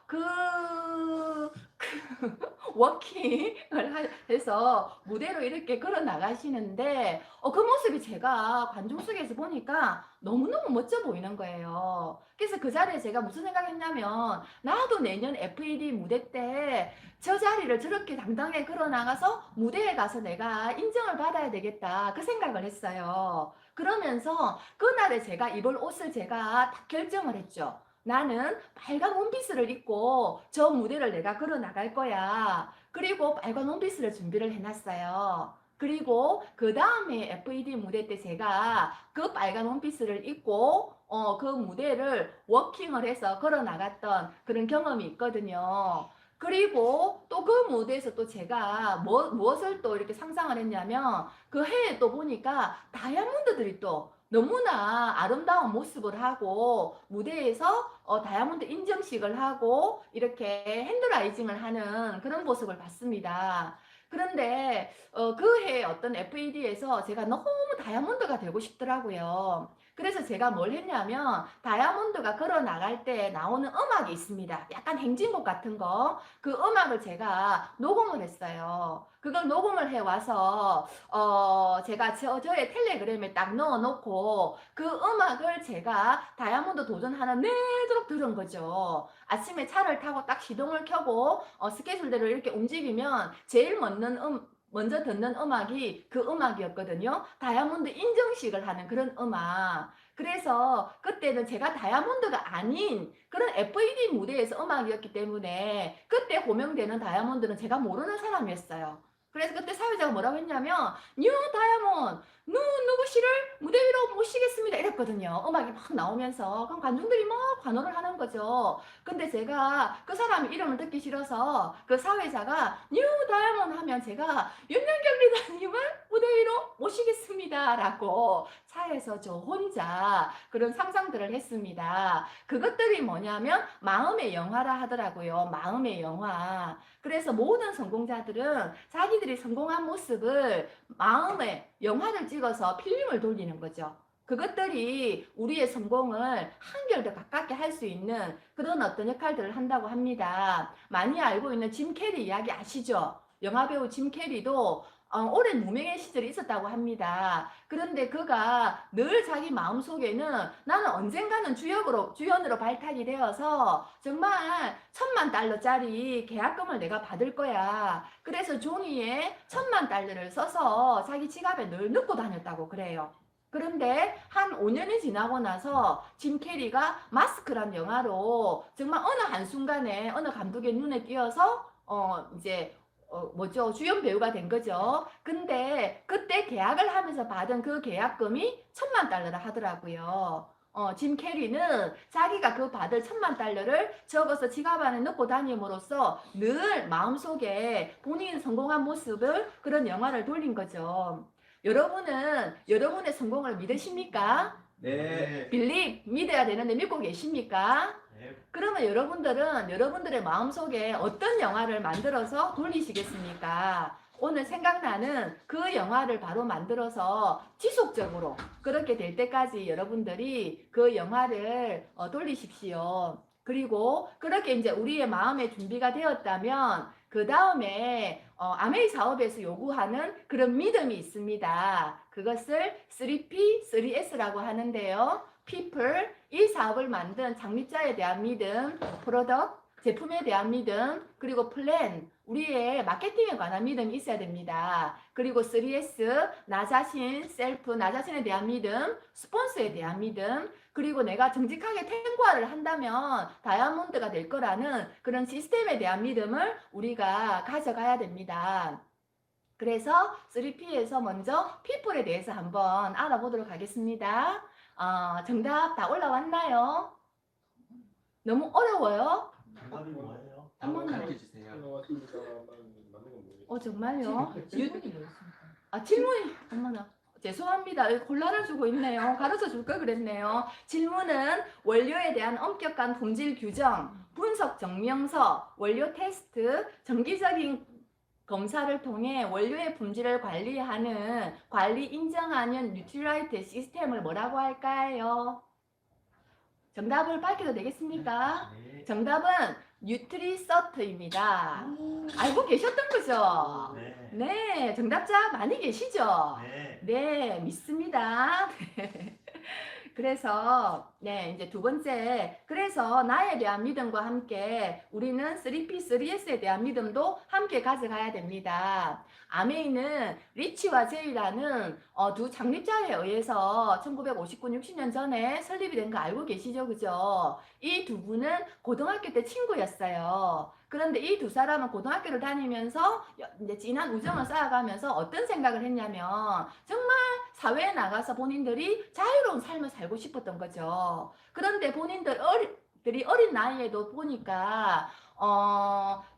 워킹을 해서 무대로 이렇게 걸어 나가시는데, 그 모습이 제가 관중석에서 보니까 너무너무 멋져 보이는 거예요. 그래서 그 자리에 제가 무슨 생각했냐면, 나도 내년 FED 무대 때 저 자리를 저렇게 당당하게 걸어 나가서 무대에 가서 내가 인정을 받아야 되겠다. 그 생각을 했어요. 그러면서 그날에 제가 입을 옷을 제가 딱 결정을 했죠. 나는 빨간 원피스를 입고 저 무대를 내가 걸어 나갈 거야. 그리고 빨간 원피스를 준비를 해놨어요. 그리고 그 다음에 FED 무대 때 제가 그 빨간 원피스를 입고 그 무대를 워킹을 해서 걸어 나갔던 그런 경험이 있거든요. 그리고 또 그 무대에서 또 제가 무엇을 또 이렇게 상상을 했냐면 그 해에 또 보니까 다이아몬드들이 또 너무나 아름다운 모습을 하고 무대에서 다이아몬드 인정식을 하고 이렇게 핸드라이징을 하는 그런 모습을 봤습니다. 그런데 그 해 어떤 FED에서 제가 너무 다이아몬드가 되고 싶더라고요. 그래서 제가 뭘 했냐면 다이아몬드가 걸어 나갈 때 나오는 음악이 있습니다. 약간 행진곡 같은 거. 그 음악을 제가 녹음을 했어요. 그걸 녹음을 해 와서 제가 저의 텔레그램에 딱 넣어놓고 그 음악을 제가 다이아몬드 도전하는 내도록 들은 거죠. 아침에 차를 타고 딱 시동을 켜고 스케줄대로 이렇게 움직이면 제일 먼저 듣는 음악이 그 음악이었거든요. 다이아몬드 인정식을 하는 그런 음악. 그래서 그때는 제가 다이아몬드가 아닌 그런 FED 무대에서 음악이었기 때문에 그때 호명되는 다이아몬드는 제가 모르는 사람이었어요. 그래서 그때 사회자가 뭐라고 했냐면 뉴 다이아몬드 누구씨를 무대 위로 모시겠습니다 이랬거든요. 음악이 막 나오면서 그럼 관중들이 막 환호를 하는 거죠. 근데 제가 그 사람 이름을 듣기 싫어서 그 사회자가 뉴 다이아몬드 하면 제가 윤영경 리더님을 무대 위로 모시겠습니다 라고 차에서 저 혼자 그런 상상들을 했습니다. 그것들이 뭐냐면 마음의 영화라 하더라고요. 마음의 영화. 그래서 모든 성공자들은 자기들이 성공한 모습을 마음에 영화를 찍어서 필름을 돌리는 거죠. 그것들이 우리의 성공을 한결 더 가깝게 할 수 있는 그런 어떤 역할들을 한다고 합니다. 많이 알고 있는 짐 캐리 이야기 아시죠? 영화배우 짐 캐리도 오랜 무명의 시절이 있었다고 합니다. 그런데 그가 늘 자기 마음속에는 나는 언젠가는 주연으로 발탁이 되어서 정말 1,000만 달러짜리 계약금을 내가 받을 거야. 그래서 종이에 1,000만 달러를 써서 자기 지갑에 늘 넣고 다녔다고 그래요. 그런데 한 5년이 지나고 나서 짐 캐리가 마스크란 영화로 정말 어느 한순간에 어느 감독의 눈에 띄어서 이제 뭐죠? 주연 배우가 된 거죠. 근데 그때 계약을 하면서 받은 그 계약금이 1,000만 달러라 하더라고요. 짐 캐리는 자기가 그 받을 1,000만 달러를 적어서 지갑 안에 넣고 다님으로써 늘 마음속에 본인이 성공한 모습을 그런 영화를 돌린 거죠. 여러분은 여러분의 성공을 믿으십니까? 네. 믿어야 되는데 믿고 계십니까? 네. 그러면 여러분들은 여러분들의 마음속에 어떤 영화를 만들어서 돌리시겠습니까? 오늘 생각나는 그 영화를 바로 만들어서 지속적으로 그렇게 될 때까지 여러분들이 그 영화를 돌리십시오. 그리고 그렇게 이제 우리의 마음의 준비가 되었다면 그 다음에 아메이 사업에서 요구하는 그런 믿음이 있습니다. 그것을 3P, 3S라고 하는데요. People, 이 사업을 만든 창립자에 대한 믿음, Product, 제품에 대한 믿음, 그리고 Plan, 우리의 마케팅에 관한 믿음이 있어야 됩니다. 그리고 3S, 나 자신, 셀프, 나 자신에 대한 믿음, 스폰서에 대한 믿음, 그리고 내가 정직하게 탱고화를 한다면 다이아몬드가 될 거라는 그런 시스템에 대한 믿음을 우리가 가져가야 됩니다. 그래서 3P에서 먼저 people에 대해서 한번 알아보도록 하겠습니다. 정답 다 올라왔나요? 너무 어려워요? 정답이 뭐예요? 한번 가르쳐 주세요. 정말요? 질문이 뭐였습니까? 아, 질문이, 어머나. 죄송합니다. 여기 곤란을 주고 있네요. 가르쳐 줄 걸 그랬네요. 질문은 원료에 대한 엄격한 품질 규정, 분석 증명서, 원료 테스트, 정기적인 검사를 통해 원료의 품질을 관리하는 관리 인정하는 뉴트라이트 시스템을 뭐라고 할까요? 정답을 밝혀도 되겠습니까? 네. 정답은 뉴트리서트입니다. 알고 계셨던 거죠? 네. 네, 정답자 많이 계시죠? 네. 네, 믿습니다. 그래서 네, 이제 두 번째, 그래서 나에 대한 믿음과 함께 우리는 3P, 3S에 대한 믿음도 함께 가져가야 됩니다. 아메이는 리치와 제이라는 두 창립자에 의해서 1959, 60년 전에 설립이 된 거 알고 계시죠? 그죠? 이 두 분은 고등학교 때 친구였어요. 그런데 이 두 사람은 고등학교를 다니면서 이제 진한 우정을 쌓아가면서 어떤 생각을 했냐면 정말 사회에 나가서 본인들이 자유로운 삶을 살고 싶었던 거죠. 그런데 본인들이 어린 나이에도 보니까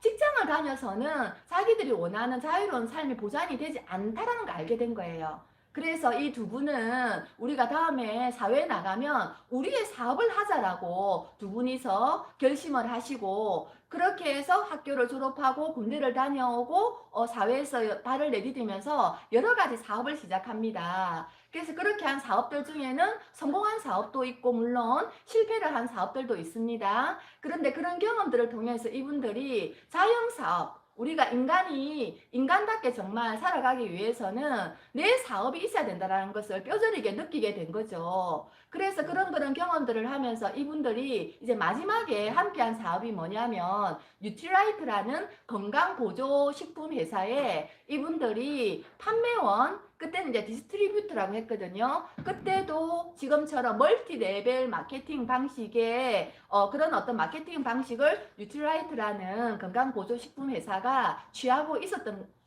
직장을 다녀서는 자기들이 원하는 자유로운 삶이 보장이 되지 않다라는 걸 알게 된 거예요. 그래서 이 두 분은 우리가 다음에 사회에 나가면 우리의 사업을 하자라고 두 분이서 결심을 하시고 그렇게 해서 학교를 졸업하고 군대를 다녀오고 사회에서 발을 내디디면서 여러 가지 사업을 시작합니다. 그래서 그렇게 한 사업들 중에는 성공한 사업도 있고 물론 실패를 한 사업들도 있습니다. 그런데 그런 경험들을 통해서 이분들이 자영사업, 우리가 인간이 인간답게 정말 살아가기 위해서는 내 사업이 있어야 된다는 것을 뼈저리게 느끼게 된 거죠. 그래서 그런 경험들을 하면서 이분들이 이제 마지막에 함께한 사업이 뭐냐면 뉴트라이트라는 건강보조식품 회사에 이분들이 판매원, 그때는 이제 디스트리뷰터라고 했거든요. 그때도 지금처럼 멀티 레벨 마케팅 방식의 그런 어떤 마케팅 방식을 뉴트라이트라는 건강보조식품 회사가 취하고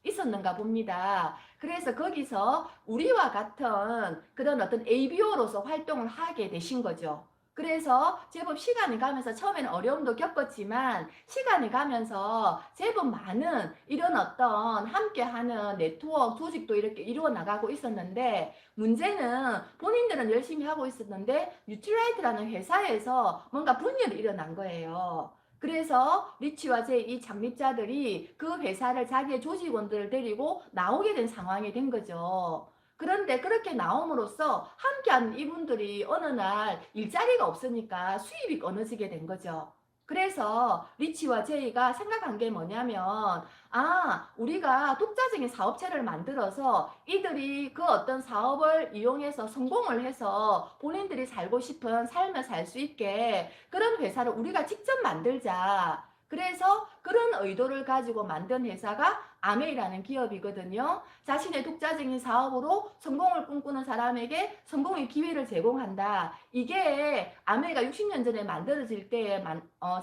있었는가 봅니다. 그래서 거기서 우리와 같은 그런 어떤 ABO로서 활동을 하게 되신 거죠. 그래서 제법 시간이 가면서 처음에는 어려움도 겪었지만 시간이 가면서 제법 많은 이런 어떤 함께하는 네트워크 조직도 이렇게 이루어 나가고 있었는데 문제는 본인들은 열심히 하고 있었는데 뉴트라이트라는 회사에서 뭔가 분열이 일어난 거예요. 그래서 리치와 제이 이 창립자들이 그 회사를 자기의 조직원들을 데리고 나오게 된 상황이 된 거죠. 그런데 그렇게 나옴으로써 함께하는 이분들이 어느 날 일자리가 없으니까 수입이 끊어지게 된 거죠. 그래서 리치와 제이가 생각한 게 뭐냐면 우리가 독자적인 사업체를 만들어서 이들이 그 어떤 사업을 이용해서 성공을 해서 본인들이 살고 싶은 삶을 살 수 있게 그런 회사를 우리가 직접 만들자. 그래서 그런 의도를 가지고 만든 회사가 아메이라는 기업이거든요. 자신의 독자적인 사업으로 성공을 꿈꾸는 사람에게 성공의 기회를 제공한다. 이게 아메이가 60년 전에 만들어질 때에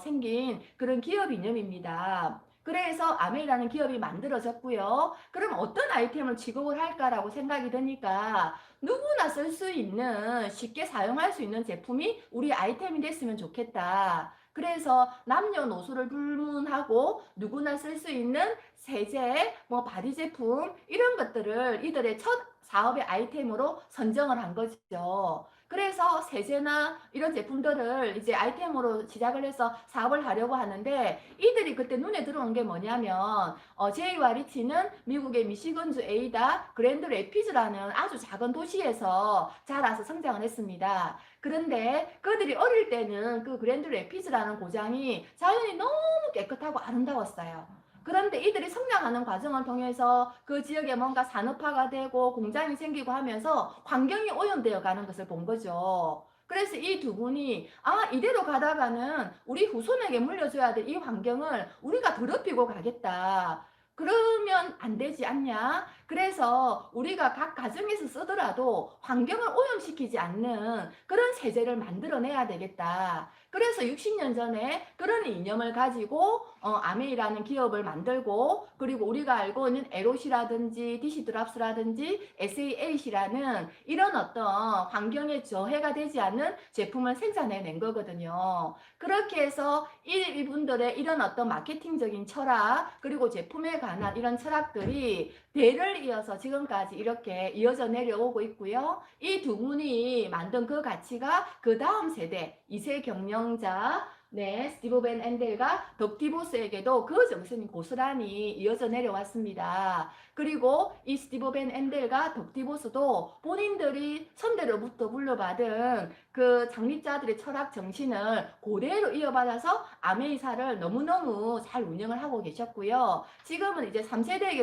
생긴 그런 기업 이념입니다. 그래서 아메이라는 기업이 만들어졌고요. 그럼 어떤 아이템을 취급을 할까라고 생각이 드니까 누구나 쓸 수 있는 쉽게 사용할 수 있는 제품이 우리 아이템이 됐으면 좋겠다. 그래서 남녀노소를 불문하고 누구나 쓸 수 있는 세제, 바디 제품 이런 것들을 이들의 첫 사업의 아이템으로 선정을 한 거죠. 그래서 세제나 이런 제품들을 이제 아이템으로 시작을 해서 사업을 하려고 하는데 이들이 그때 눈에 들어온 게 뭐냐면 제이와 리치는 미국의 미시건주 에이다 그랜드 레피즈라는 아주 작은 도시에서 자라서 성장을 했습니다. 그런데 그들이 어릴 때는 그 그랜드 레피즈라는 고장이 자연이 너무 깨끗하고 아름다웠어요. 그런데 이들이 성장하는 과정을 통해서 그 지역에 뭔가 산업화가 되고 공장이 생기고 하면서 환경이 오염되어 가는 것을 본 거죠. 그래서 이 두 분이 이대로 가다가는 우리 후손에게 물려줘야 될 이 환경을 우리가 더럽히고 가겠다. 그러면 안 되지 않냐? 그래서 우리가 각 가정에서 쓰더라도 환경을 오염시키지 않는 그런 세제를 만들어내야 되겠다. 그래서 60년 전에 그런 이념을 가지고 아메이라는 기업을 만들고, 그리고 우리가 알고 있는 에롯이라든지 디시드랍스라든지 SA8이라는 이런 어떤 환경에 저해가 되지 않는 제품을 생산해낸 거거든요. 그렇게 해서 이분들의 이런 어떤 마케팅적인 철학, 그리고 제품에 관한 이런 철학들이 대를 이어서 지금까지 이렇게 이어져 내려오고 있고요. 이 두 분이 만든 그 가치가 그 다음 세대 2세 경영자 스티브 벤 앤델과 덕 디보스에게도 그 정신이 고스란히 이어져 내려왔습니다. 그리고 이 스티브 벤 앤델과 덕 디보스도 본인들이 선대로부터 물려받은 그 장립자들의 철학 정신을 그대로 이어받아서 아메이사를 너무너무 잘 운영을 하고 계셨고요. 지금은 이제 3세대에게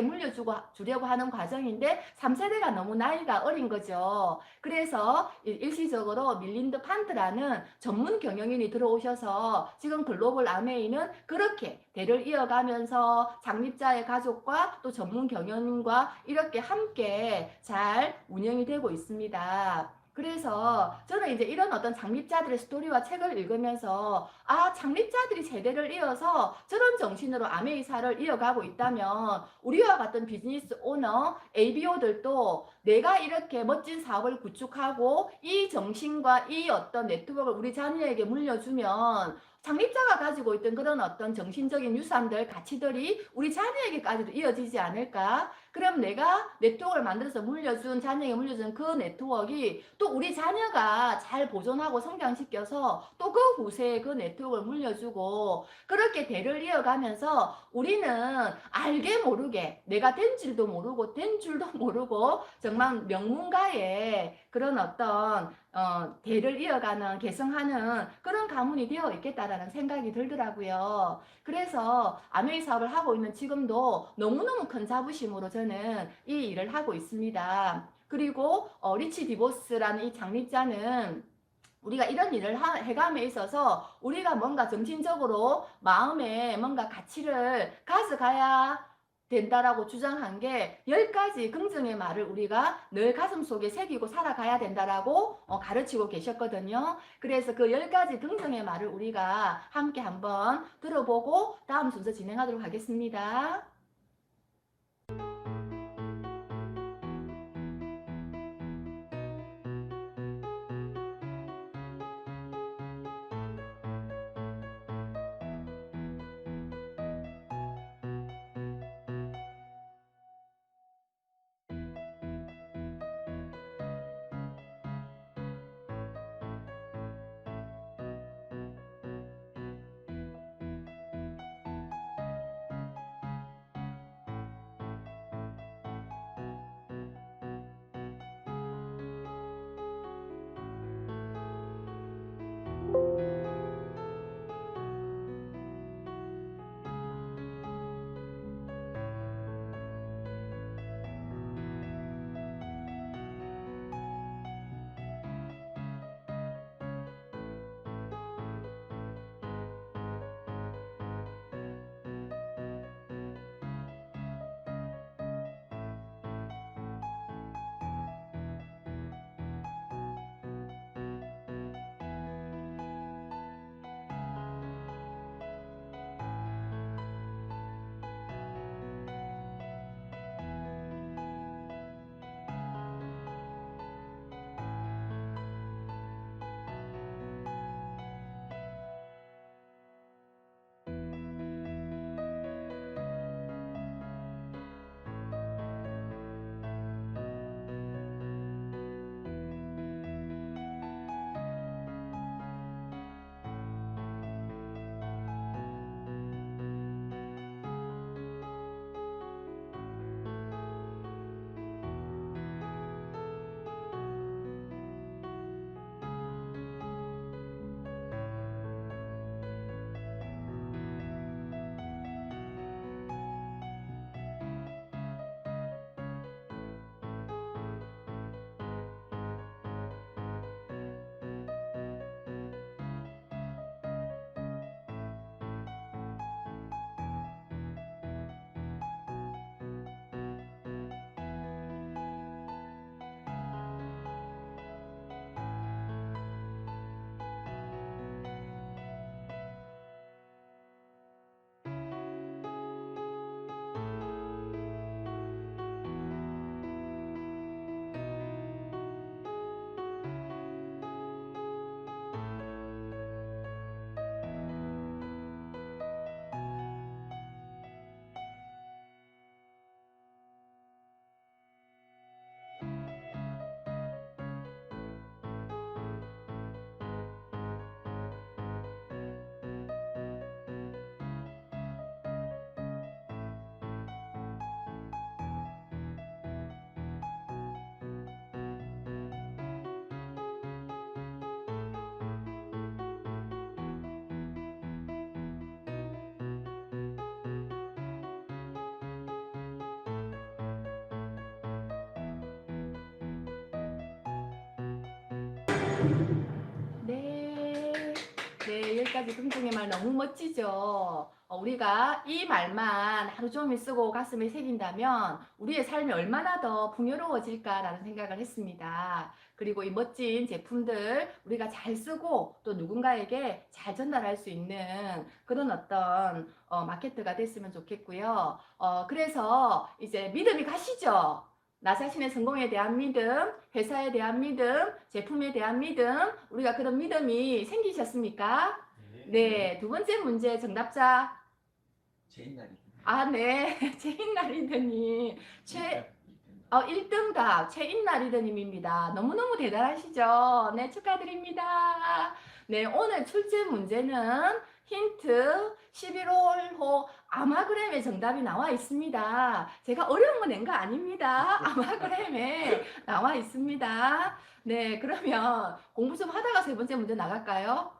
주려고 하는 과정인데 3세대가 너무 나이가 어린 거죠. 그래서 일시적으로 밀린드 판트라는 전문 경영인이 들어오셔서 지금 글로벌 아메이는 그렇게 대를 이어가면서 장립자의 가족과 또 전문 경영인과 이렇게 함께 잘 운영이 되고 있습니다. 그래서 저는 이제 이런 어떤 장립자들의 스토리와 책을 읽으면서 장립자들이 세대를 이어서 저런 정신으로 아메이사를 이어가고 있다면 우리와 같은 비즈니스 오너, ABO들도 내가 이렇게 멋진 사업을 구축하고 이 정신과 이 어떤 네트워크를 우리 자녀에게 물려주면 창립자가 가지고 있던 그런 어떤 정신적인 유산들, 가치들이 우리 자녀에게까지도 이어지지 않을까? 그럼 내가 네트워크를 만들어서 자녀에게 물려준 그 네트워크가 또 우리 자녀가 잘 보존하고 성장시켜서 또 그 후세에 그 네트워크를 물려주고, 그렇게 대를 이어가면서 우리는 알게 모르게 내가 된 줄도 모르고 된 줄도 모르고 정말 명문가의 그런 어떤 대를 이어가는 계승하는 그런 가문이 되어 있겠다라는 생각이 들더라고요. 그래서 아메이 사업을 하고 있는 지금도 너무너무 큰 자부심으로 저는 이 일을 하고 있습니다. 그리고 리치 디보스라는 이 장립자는 우리가 이런 일을 해감에 있어서 우리가 뭔가 정신적으로 마음에 뭔가 가치를 가져가야 된다라고 주장한 게 10가지 긍정의 말을 우리가 늘 가슴속에 새기고 살아가야 된다라고 가르치고 계셨거든요. 그래서 그 10가지 긍정의 말을 우리가 함께 한번 들어보고 다음 순서 진행하도록 하겠습니다. 네. 네, 여기까지 긍정의 말 너무 멋지죠? 우리가 이 말만 하루 종일 쓰고 가슴에 새긴다면 우리의 삶이 얼마나 더 풍요로워질까라는 생각을 했습니다. 그리고 이 멋진 제품들 우리가 잘 쓰고 또 누군가에게 잘 전달할 수 있는 그런 어떤 마케트가 됐으면 좋겠고요. 그래서 이제 믿음이 가시죠? 나 자신의 성공에 대한 믿음, 회사에 대한 믿음, 제품에 대한 믿음, 우리가 그런 믿음이 생기셨습니까? 네, 두 번째 문제 정답자. 제인날이. 아, 네. 최인나리드님. 1등답 최인나리드님입니다. 너무너무 대단하시죠? 네, 축하드립니다. 네, 오늘 출제 문제는 힌트 11월 아마그램의 정답이 나와 있습니다. 제가 어려운 거 낸 거 아닙니다. 아마그램에 나와 있습니다. 네, 그러면 공부 좀 하다가 세 번째 문제 나갈까요?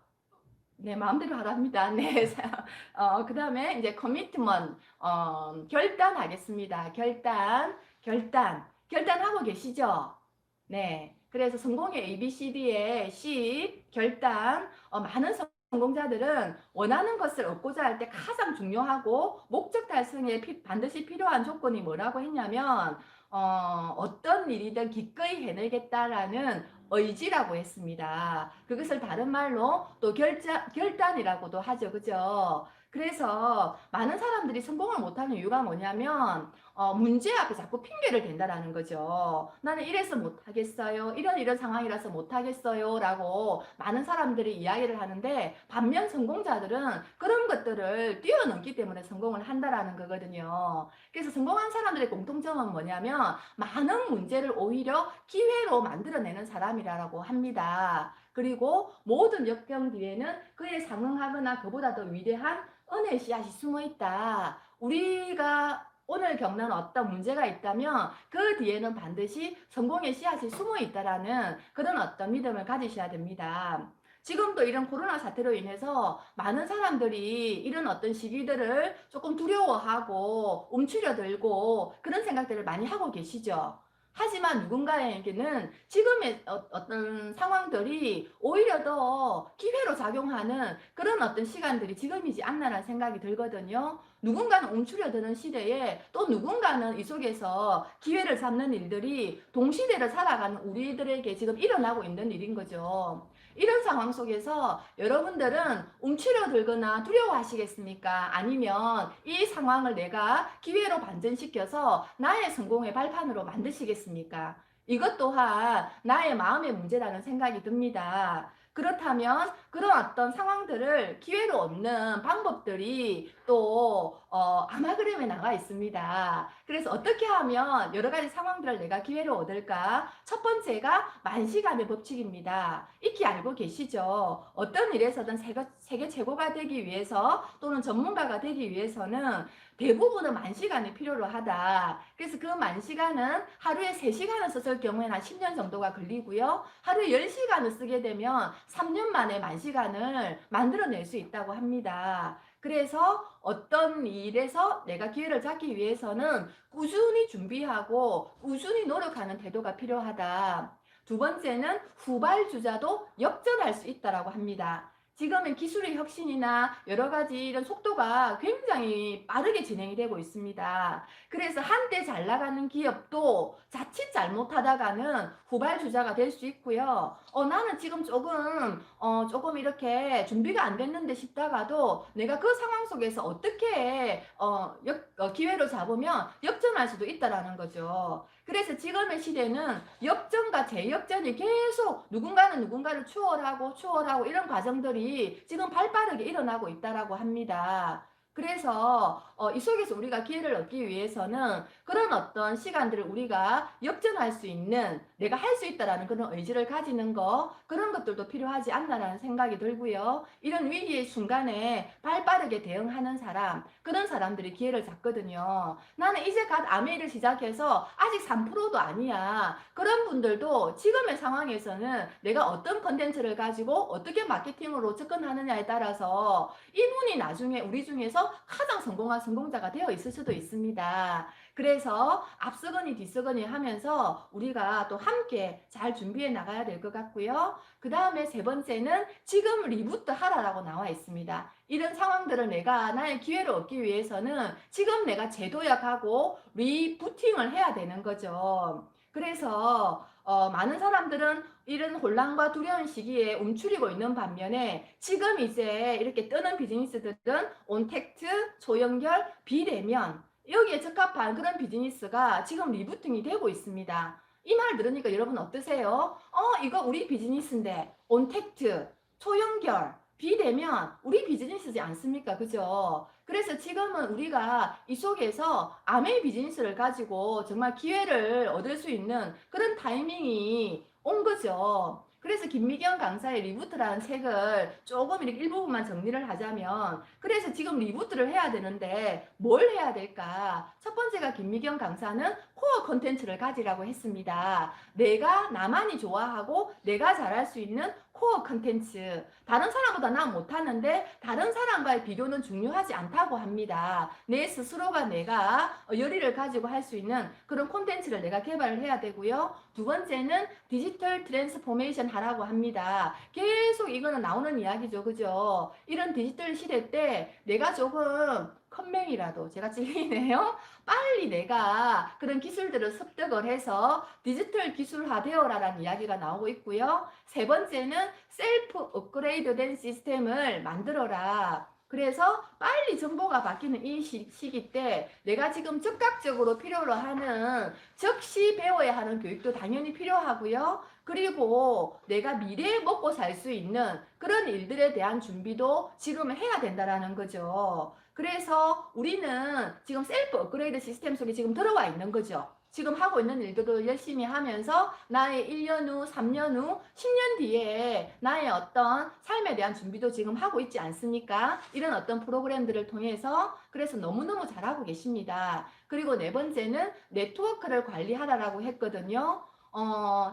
네, 마음대로 하랍니다. 네, 그 다음에 이제 커미트먼, 결단하겠습니다. 결단하고 계시죠? 네. 그래서 성공의 ABCD의 C, 결단, 많은 성공자들은 원하는 것을 얻고자 할 때 가장 중요하고 목적 달성에 반드시 필요한 조건이 뭐라고 했냐면, 어떤 일이든 기꺼이 해내겠다라는 의지라고 했습니다. 그것을 다른 말로 또 결단이라고도 하죠. 그죠? 그래서 많은 사람들이 성공을 못하는 이유가 뭐냐면 문제 앞에 자꾸 핑계를 댄다라는 거죠. 나는 이래서 못하겠어요. 이런 상황이라서 못하겠어요. 라고 많은 사람들이 이야기를 하는데 반면 성공자들은 그런 것들을 뛰어넘기 때문에 성공을 한다라는 거거든요. 그래서 성공한 사람들의 공통점은 뭐냐면 많은 문제를 오히려 기회로 만들어내는 사람이라고 합니다. 그리고 모든 역경 뒤에는 그에 상응하거나 그보다 더 위대한 은혜의 씨앗이 숨어 있다. 우리가 오늘 겪는 어떤 문제가 있다면 그 뒤에는 반드시 성공의 씨앗이 숨어 있다라는 그런 어떤 믿음을 가지셔야 됩니다. 지금도 이런 코로나 사태로 인해서 많은 사람들이 이런 어떤 시기들을 조금 두려워하고 움츠려들고 그런 생각들을 많이 하고 계시죠. 하지만 누군가에게는 지금의 어떤 상황들이 오히려 더 기회로 작용하는 그런 어떤 시간들이 지금이지 않나라는 생각이 들거든요. 누군가는 움츠려드는 시대에 또 누군가는 이 속에서 기회를 잡는 일들이 동시대를 살아가는 우리들에게 지금 일어나고 있는 일인 거죠. 이런 상황 속에서 여러분들은 움츠려들거나 두려워하시겠습니까? 아니면 이 상황을 내가 기회로 반전시켜서 나의 성공의 발판으로 만드시겠습니까? 이것 또한 나의 마음의 문제라는 생각이 듭니다. 그렇다면 그런 어떤 상황들을 기회로 얻는 방법들이 또 아마그램에 나와 있습니다. 그래서 어떻게 하면 여러 가지 상황들을 내가 기회로 얻을까? 첫 번째가 만시간의 법칙입니다. 익히 알고 계시죠? 어떤 일에서든 세계 최고가 되기 위해서 또는 전문가가 되기 위해서는 대부분은 만시간이 필요로 하다. 그래서 그 만시간은 하루에 3시간을 썼을 경우에는 한 10년 정도가 걸리고요. 하루에 10시간을 쓰게 되면 3년 만에 만시간을 만들어낼 수 있다고 합니다. 그래서 어떤 일에서 내가 기회를 잡기 위해서는 꾸준히 준비하고 꾸준히 노력하는 태도가 필요하다. 두 번째는 후발주자도 역전할 수 있다고 합니다. 지금은 기술의 혁신이나 여러 가지 이런 속도가 굉장히 빠르게 진행이 되고 있습니다. 그래서 한때 잘 나가는 기업도 자칫 잘못하다가는 후발주자가 될 수 있고요. 나는 지금 조금 이렇게 준비가 안 됐는데 싶다가도 내가 그 상황 속에서 어떻게 기회를 잡으면 역전할 수도 있다라는 거죠. 그래서 지금의 시대는 역전과 재역전이 계속 누군가는 누군가를 추월하고 이런 과정들이 지금 발빠르게 일어나고 있다라고 합니다. 그래서 이 속에서 우리가 기회를 얻기 위해서는 그런 어떤 시간들을 우리가 역전할 수 있는 내가 할 수 있다라는 그런 의지를 가지는 거 그런 것들도 필요하지 않나라는 생각이 들고요. 이런 위기의 순간에 발빠르게 대응하는 사람 그런 사람들이 기회를 잡거든요. 나는 이제 갓 아메이를 시작해서 아직 3%도 아니야. 그런 분들도 지금의 상황에서는 내가 어떤 컨텐츠를 가지고 어떻게 마케팅으로 접근하느냐에 따라서 이분이 나중에 우리 중에서 가장 성공한 성공자가 되어 있을 수도 있습니다. 그래서 앞서거니 뒤서거니 하면서 우리가 또 함께 잘 준비해 나가야 될 것 같고요. 그 다음에 세 번째는 지금 리부트 하라라고 나와 있습니다. 이런 상황들을 내가 나의 기회를 얻기 위해서는 지금 내가 재도약하고 리부팅을 해야 되는 거죠. 그래서 많은 사람들은 이런 혼란과 두려운 시기에 움츠리고 있는 반면에 지금 이제 이렇게 뜨는 비즈니스들은 온택트, 초연결, 비대면 여기에 적합한 그런 비즈니스가 지금 리부팅이 되고 있습니다. 이 말 들으니까 여러분 어떠세요? 이거 우리 비즈니스인데 온택트, 초연결, 비대면 우리 비즈니스지 않습니까? 그죠? 그래서 지금은 우리가 이 속에서 아메이 비즈니스를 가지고 정말 기회를 얻을 수 있는 그런 타이밍이 온 거죠. 그래서 김미경 강사의 리부트라는 책을 조금 이렇게 일부분만 정리를 하자면 그래서 지금 리부트를 해야 되는데 뭘 해야 될까? 첫 번째가 김미경 강사는 코어 컨텐츠를 가지라고 했습니다. 내가 나만이 좋아하고 내가 잘할 수 있는 코어 컨텐츠. 다른 사람보다 난 못하는데 다른 사람과의 비교는 중요하지 않다고 합니다. 내 스스로가 내가 열의를 가지고 할 수 있는 그런 콘텐츠를 내가 개발을 해야 되고요. 두 번째는 디지털 트랜스포메이션 하라고 합니다. 계속 이거는 나오는 이야기죠. 그죠? 이런 디지털 시대 때 내가 조금 컴맹이라도 제가 찔리네요. 빨리 내가 그런 기술들을 습득을 해서 디지털 기술화 되어라라는 이야기가 나오고 있고요. 세 번째는 셀프 업그레이드 된 시스템을 만들어라. 그래서 빨리 정보가 바뀌는 이 시기 때 내가 지금 즉각적으로 필요로 하는 즉시 배워야 하는 교육도 당연히 필요하고요. 그리고 내가 미래에 먹고 살 수 있는 그런 일들에 대한 준비도 지금 해야 된다라는 거죠. 그래서 우리는 지금 셀프 업그레이드 시스템 속에 지금 들어와 있는 거죠. 지금 하고 있는 일들도 열심히 하면서 나의 1년 후, 3년 후, 10년 뒤에 나의 어떤 삶에 대한 준비도 지금 하고 있지 않습니까? 이런 어떤 프로그램들을 통해서 그래서 너무너무 잘하고 계십니다. 그리고 네 번째는 네트워크를 관리하라라고 했거든요.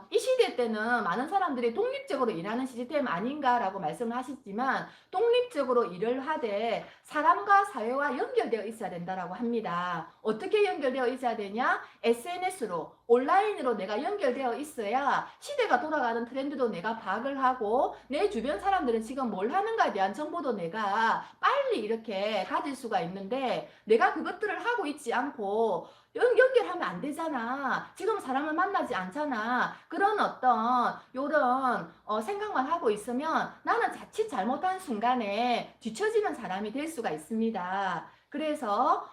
이 시대 때는 많은 사람들이 독립적으로 일하는 시스템 아닌가라고 말씀을 하시지만 독립적으로 일을 하되 사람과 사회와 연결되어 있어야 된다라고 합니다. 어떻게 연결되어 있어야 되냐? SNS로 온라인으로 내가 연결되어 있어야 시대가 돌아가는 트렌드도 내가 파악을 하고 내 주변 사람들은 지금 뭘 하는가에 대한 정보도 내가 빨리 이렇게 가질 수가 있는데 내가 그것들을 하고 있지 않고 연결하면 안 되잖아. 지금 사람을 만나지 않잖아. 그런 어떤 요런 생각만 하고 있으면 나는 자칫 잘못한 순간에 뒤처지는 사람이 될 수가 있습니다. 그래서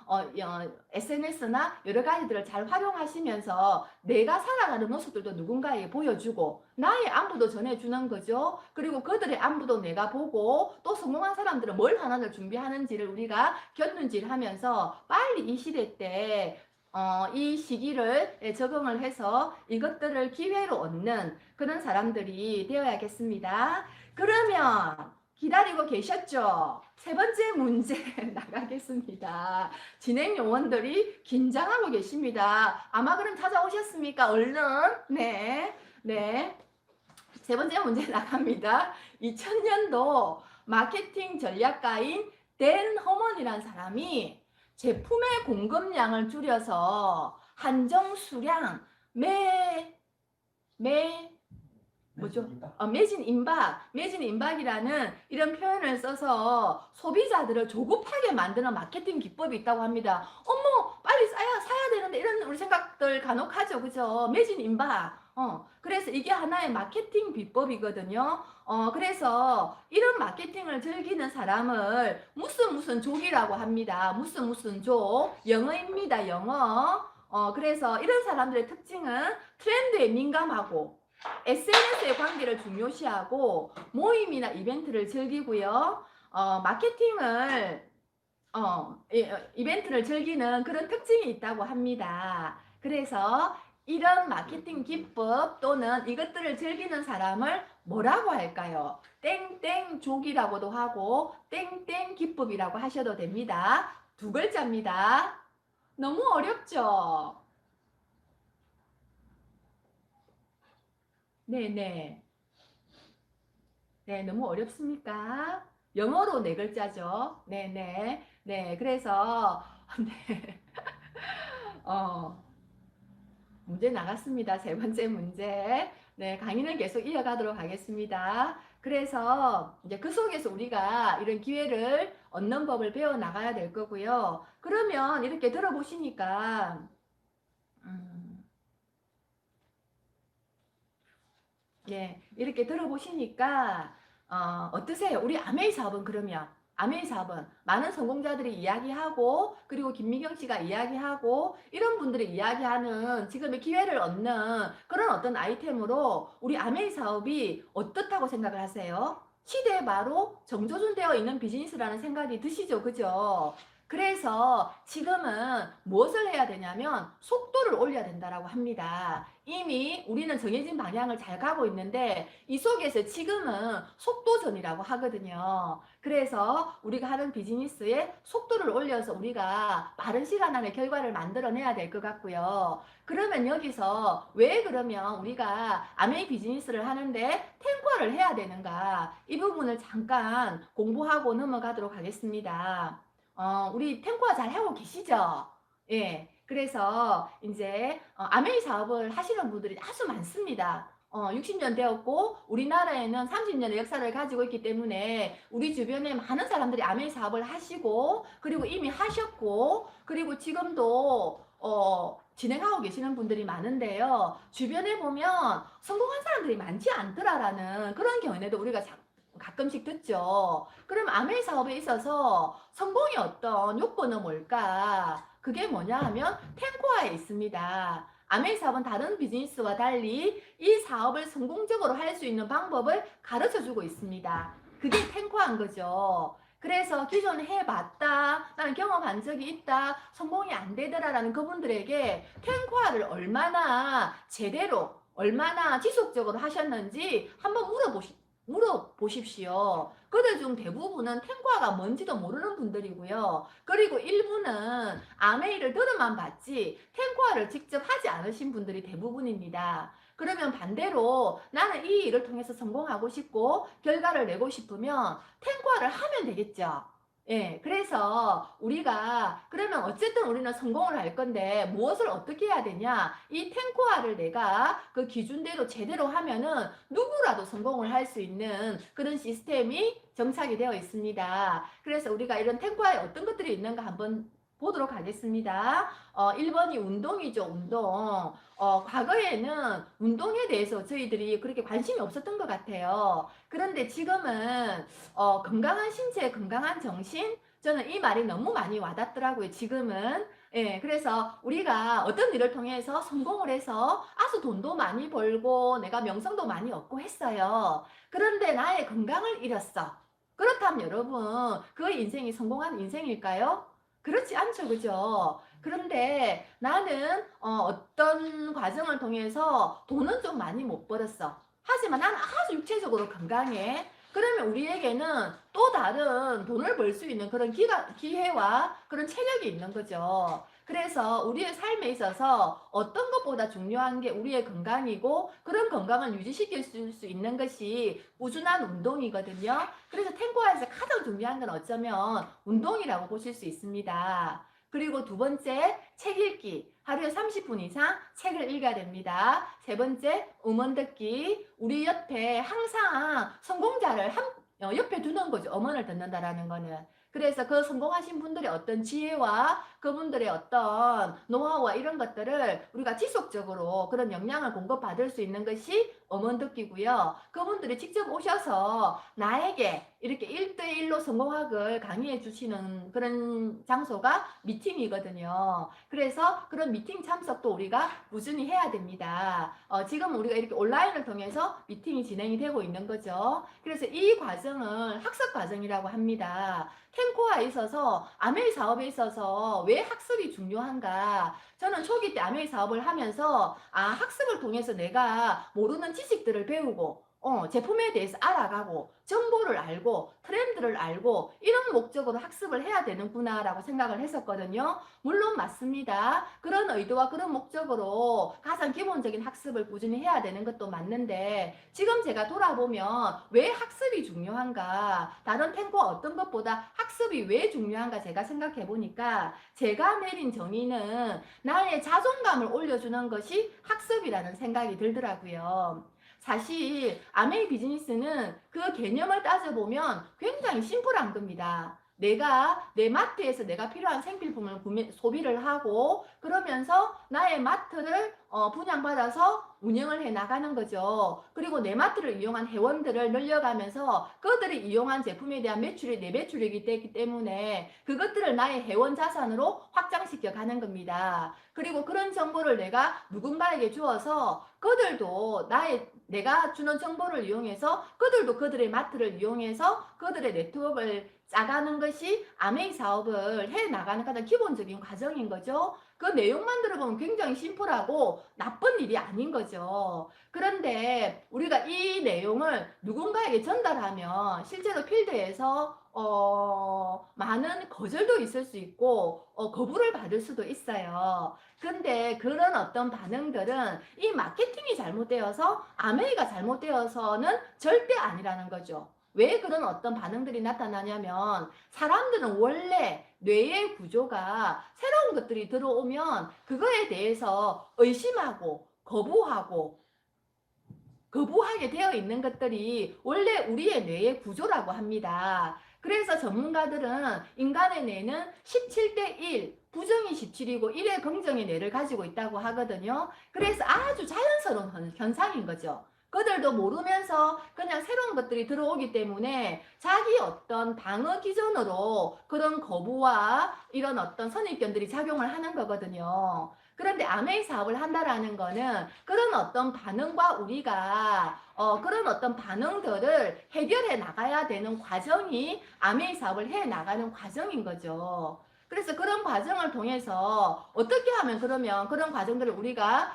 SNS나 여러 가지들을 잘 활용하시면서 내가 살아가는 모습들도 누군가에게 보여주고 나의 안부도 전해주는 거죠. 그리고 그들의 안부도 내가 보고 또 성공한 사람들은 뭘 하나를 준비하는지를 우리가 곁눈질 하면서 빨리 이 시대 때 이 시기를 적응을 해서 이것들을 기회로 얻는 그런 사람들이 되어야겠습니다. 그러면 기다리고 계셨죠? 세 번째 문제 나가겠습니다. 진행 요원들이 긴장하고 계십니다. 아마 그럼 찾아오셨습니까? 얼른. 네. 네. 세 번째 문제 나갑니다. 2000년도 마케팅 전략가인 댄 허먼이라는 사람이 제품의 공급량을 줄여서 한정 수량 뭐죠? 매진 임박이라는 이런 표현을 써서 소비자들을 조급하게 만드는 마케팅 기법이 있다고 합니다. 어머, 빨리 사야 되는데 이런 우리 생각들 간혹 하죠. 그죠? 매진 임박. 그래서 이게 하나의 마케팅 비법이거든요. 그래서 이런 마케팅을 즐기는 사람을 무슨 족이라고 합니다. 무슨 족. 영어입니다. 영어. 그래서 이런 사람들의 특징은 트렌드에 민감하고 SNS의 관계를 중요시하고 모임이나 이벤트를 즐기고요. 이벤트를 즐기는 그런 특징이 있다고 합니다. 그래서 이런 마케팅 기법 또는 이것들을 즐기는 사람을 뭐라고 할까요? 땡땡족이라고도 하고 땡땡 기법이라고 하셔도 됩니다. 두 글자입니다. 너무 어렵죠? 네네. 네, 너무 어렵습니까? 영어로 네 글자죠. 네네. 네, 그래서 네. 문제 나갔습니다. 세 번째 문제. 네, 강의는 계속 이어가도록 하겠습니다. 그래서 이제 그 속에서 우리가 이런 기회를 얻는 법을 배워 나가야 될 거고요. 그러면 이렇게 들어보시니까, 예, 이렇게 들어보시니까, 어떠세요? 우리 아메이 사업은 그러면, 아메이 사업은 많은 성공자들이 이야기하고, 그리고 김미경 씨가 이야기하고, 이런 분들이 이야기하는 지금의 기회를 얻는 그런 어떤 아이템으로 우리 아메이 사업이 어떻다고 생각을 하세요? 시대에 바로 정조준되어 있는 비즈니스라는 생각이 드시죠? 그죠? 그래서 지금은 무엇을 해야 되냐면 속도를 올려야 된다라고 합니다. 이미 우리는 정해진 방향을 잘 가고 있는데 이 속에서 지금은 속도전이라고 하거든요. 그래서 우리가 하는 비즈니스의 속도를 올려서 우리가 빠른 시간 안에 결과를 만들어내야 될 것 같고요. 그러면 여기서 왜 그러면 우리가 아메이 비즈니스를 하는데 탱커를 해야 되는가? 이 부분을 잠깐 공부하고 넘어가도록 하겠습니다. 우리 탱커화 잘 하고 계시죠? 예. 그래서 이제 아메이 사업을 하시는 분들이 아주 많습니다. 60년 되었고 우리나라에는 30년의 역사를 가지고 있기 때문에 우리 주변에 많은 사람들이 아메이 사업을 하시고 그리고 이미 하셨고 그리고 지금도 진행하고 계시는 분들이 많은데요. 주변에 보면 성공한 사람들이 많지 않더라라는 그런 견해도 우리가 가끔씩 듣죠. 그럼 아메이 사업에 있어서 성공의 어떤 요건은 뭘까? 그게 뭐냐 하면 탱고화에 있습니다. 아메이 사업은 다른 비즈니스와 달리 이 사업을 성공적으로 할 수 있는 방법을 가르쳐 주고 있습니다. 그게 탱고화인 거죠. 그래서 기존에 해봤다, 나는 경험한 적이 있다, 성공이 안 되더라라는 그분들에게 탱고화를 얼마나 제대로, 얼마나 지속적으로 하셨는지 한번 물어보십시오. 그들 중 대부분은 탱과가 뭔지도 모르는 분들이고요. 그리고 일부는 아메이를 들어만 봤지 탱과를 직접 하지 않으신 분들이 대부분입니다. 그러면 반대로 나는 이 일을 통해서 성공하고 싶고 결과를 내고 싶으면 탱과를 하면 되겠죠. 예, 그래서 우리가 그러면 어쨌든 우리는 성공을 할 건데 무엇을 어떻게 해야 되냐? 이 탱코화를 내가 그 기준대로 제대로 하면은 누구라도 성공을 할 수 있는 그런 시스템이 정착이 되어 있습니다. 그래서 우리가 이런 탱코화에 어떤 것들이 있는가 한번 보도록 하겠습니다. 1번이 운동이죠, 운동. 과거에는 운동에 대해서 저희들이 그렇게 관심이 없었던 것 같아요. 그런데 지금은 건강한 신체, 건강한 정신? 저는 이 말이 너무 많이 와닿더라고요, 지금은. 예, 그래서 우리가 어떤 일을 통해서 성공을 해서 아주 돈도 많이 벌고 내가 명성도 많이 얻고 했어요. 그런데 나의 건강을 잃었어. 그렇다면 여러분, 그 인생이 성공한 인생일까요? 그렇지 않죠, 그죠? 그런데 나는 어떤 과정을 통해서 돈은 좀 많이 못 벌었어. 하지만 나는 아주 육체적으로 건강해. 그러면 우리에게는 또 다른 돈을 벌 수 있는 그런 기회와 그런 체력이 있는 거죠. 그래서 우리의 삶에 있어서 어떤 것보다 중요한 게 우리의 건강이고 그런 건강을 유지시킬 수 있는 것이 꾸준한 운동이거든요. 그래서 탱고에서 가장 중요한 건 어쩌면 운동이라고 보실 수 있습니다. 그리고 두 번째, 책 읽기. 하루에 30분 이상 책을 읽어야 됩니다. 세 번째, 음원 듣기. 우리 옆에 항상 성공자를 옆에 두는 거죠. 음원을 듣는다라는 거는. 그래서 그 성공하신 분들의 어떤 지혜와 그분들의 어떤 노하우와 이런 것들을 우리가 지속적으로 그런 영향을 공급받을 수 있는 것이 음원 듣기고요. 그분들이 직접 오셔서 나에게 이렇게 1대1로 성공학을 강의해 주시는 그런 장소가 미팅이거든요. 그래서 그런 미팅 참석도 우리가 꾸준히 해야 됩니다. 지금 우리가 이렇게 온라인을 통해서 미팅이 진행이 되고 있는 거죠. 그래서 이 과정을 학습 과정이라고 합니다. 탱코화에 있어서 아메이 사업에 있어서 왜 학습이 중요한가? 저는 초기 때 아메이 사업을 하면서 학습을 통해서 내가 모르는 지식들을 배우고 제품에 대해서 알아가고 정보를 알고 트렌드를 알고 이런 목적으로 학습을 해야 되는구나라고 생각을 했었거든요. 물론 맞습니다. 그런 의도와 그런 목적으로 가장 기본적인 학습을 꾸준히 해야 되는 것도 맞는데 지금 제가 돌아보면 왜 학습이 중요한가, 다른 탱고 어떤 것보다 학습이 왜 중요한가 제가 생각해 보니까 제가 내린 정의는 나의 자존감을 올려주는 것이 학습이라는 생각이 들더라고요. 사실 아메이 비즈니스는 그 개념을 따져보면 굉장히 심플한 겁니다. 내가 내 마트에서 내가 필요한 생필품을 소비를 하고 그러면서 나의 마트를 분양받아서 운영을 해 나가는 거죠. 그리고 내 마트를 이용한 회원들을 늘려가면서 그들이 이용한 제품에 대한 매출이 내 매출이기 때문에 그것들을 나의 회원 자산으로 확장시켜 가는 겁니다. 그리고 그런 정보를 내가 누군가에게 주어서 그들도 내가 주는 정보를 이용해서 그들도 그들의 마트를 이용해서 그들의 네트워크를 짜가는 것이 아메이 사업을 해 나가는 가장 기본적인 과정인 거죠. 그 내용만 들어보면 굉장히 심플하고 나쁜 일이 아닌 거죠. 그런데 우리가 이 내용을 누군가에게 전달하면 실제로 필드에서 많은 거절도 있을 수 있고 거부를 받을 수도 있어요. 근데 그런 어떤 반응들은 이 마케팅이 잘못되어서 아메이가 잘못되어서는 절대 아니라는 거죠. 왜 그런 어떤 반응들이 나타나냐면 사람들은 원래 뇌의 구조가 새로운 것들이 들어오면 그거에 대해서 의심하고 거부하게 되어 있는 것들이 원래 우리의 뇌의 구조라고 합니다. 그래서 전문가들은 인간의 뇌는 17대 1, 부정이 17이고 1의 긍정의 뇌를 가지고 있다고 하거든요. 그래서 아주 자연스러운 현상인 거죠. 그들도 모르면서 그냥 새로운 것들이 들어오기 때문에 자기 어떤 방어 기전으로 그런 거부와 이런 어떤 선입견들이 작용을 하는 거거든요. 그런데 아메이 사업을 한다라는 거는 그런 어떤 반응과 우리가 그런 어떤 반응들을 해결해 나가야 되는 과정이 아메이 사업을 해 나가는 과정인 거죠. 그래서 그런 과정을 통해서 어떻게 하면 그러면 그런 과정들을 우리가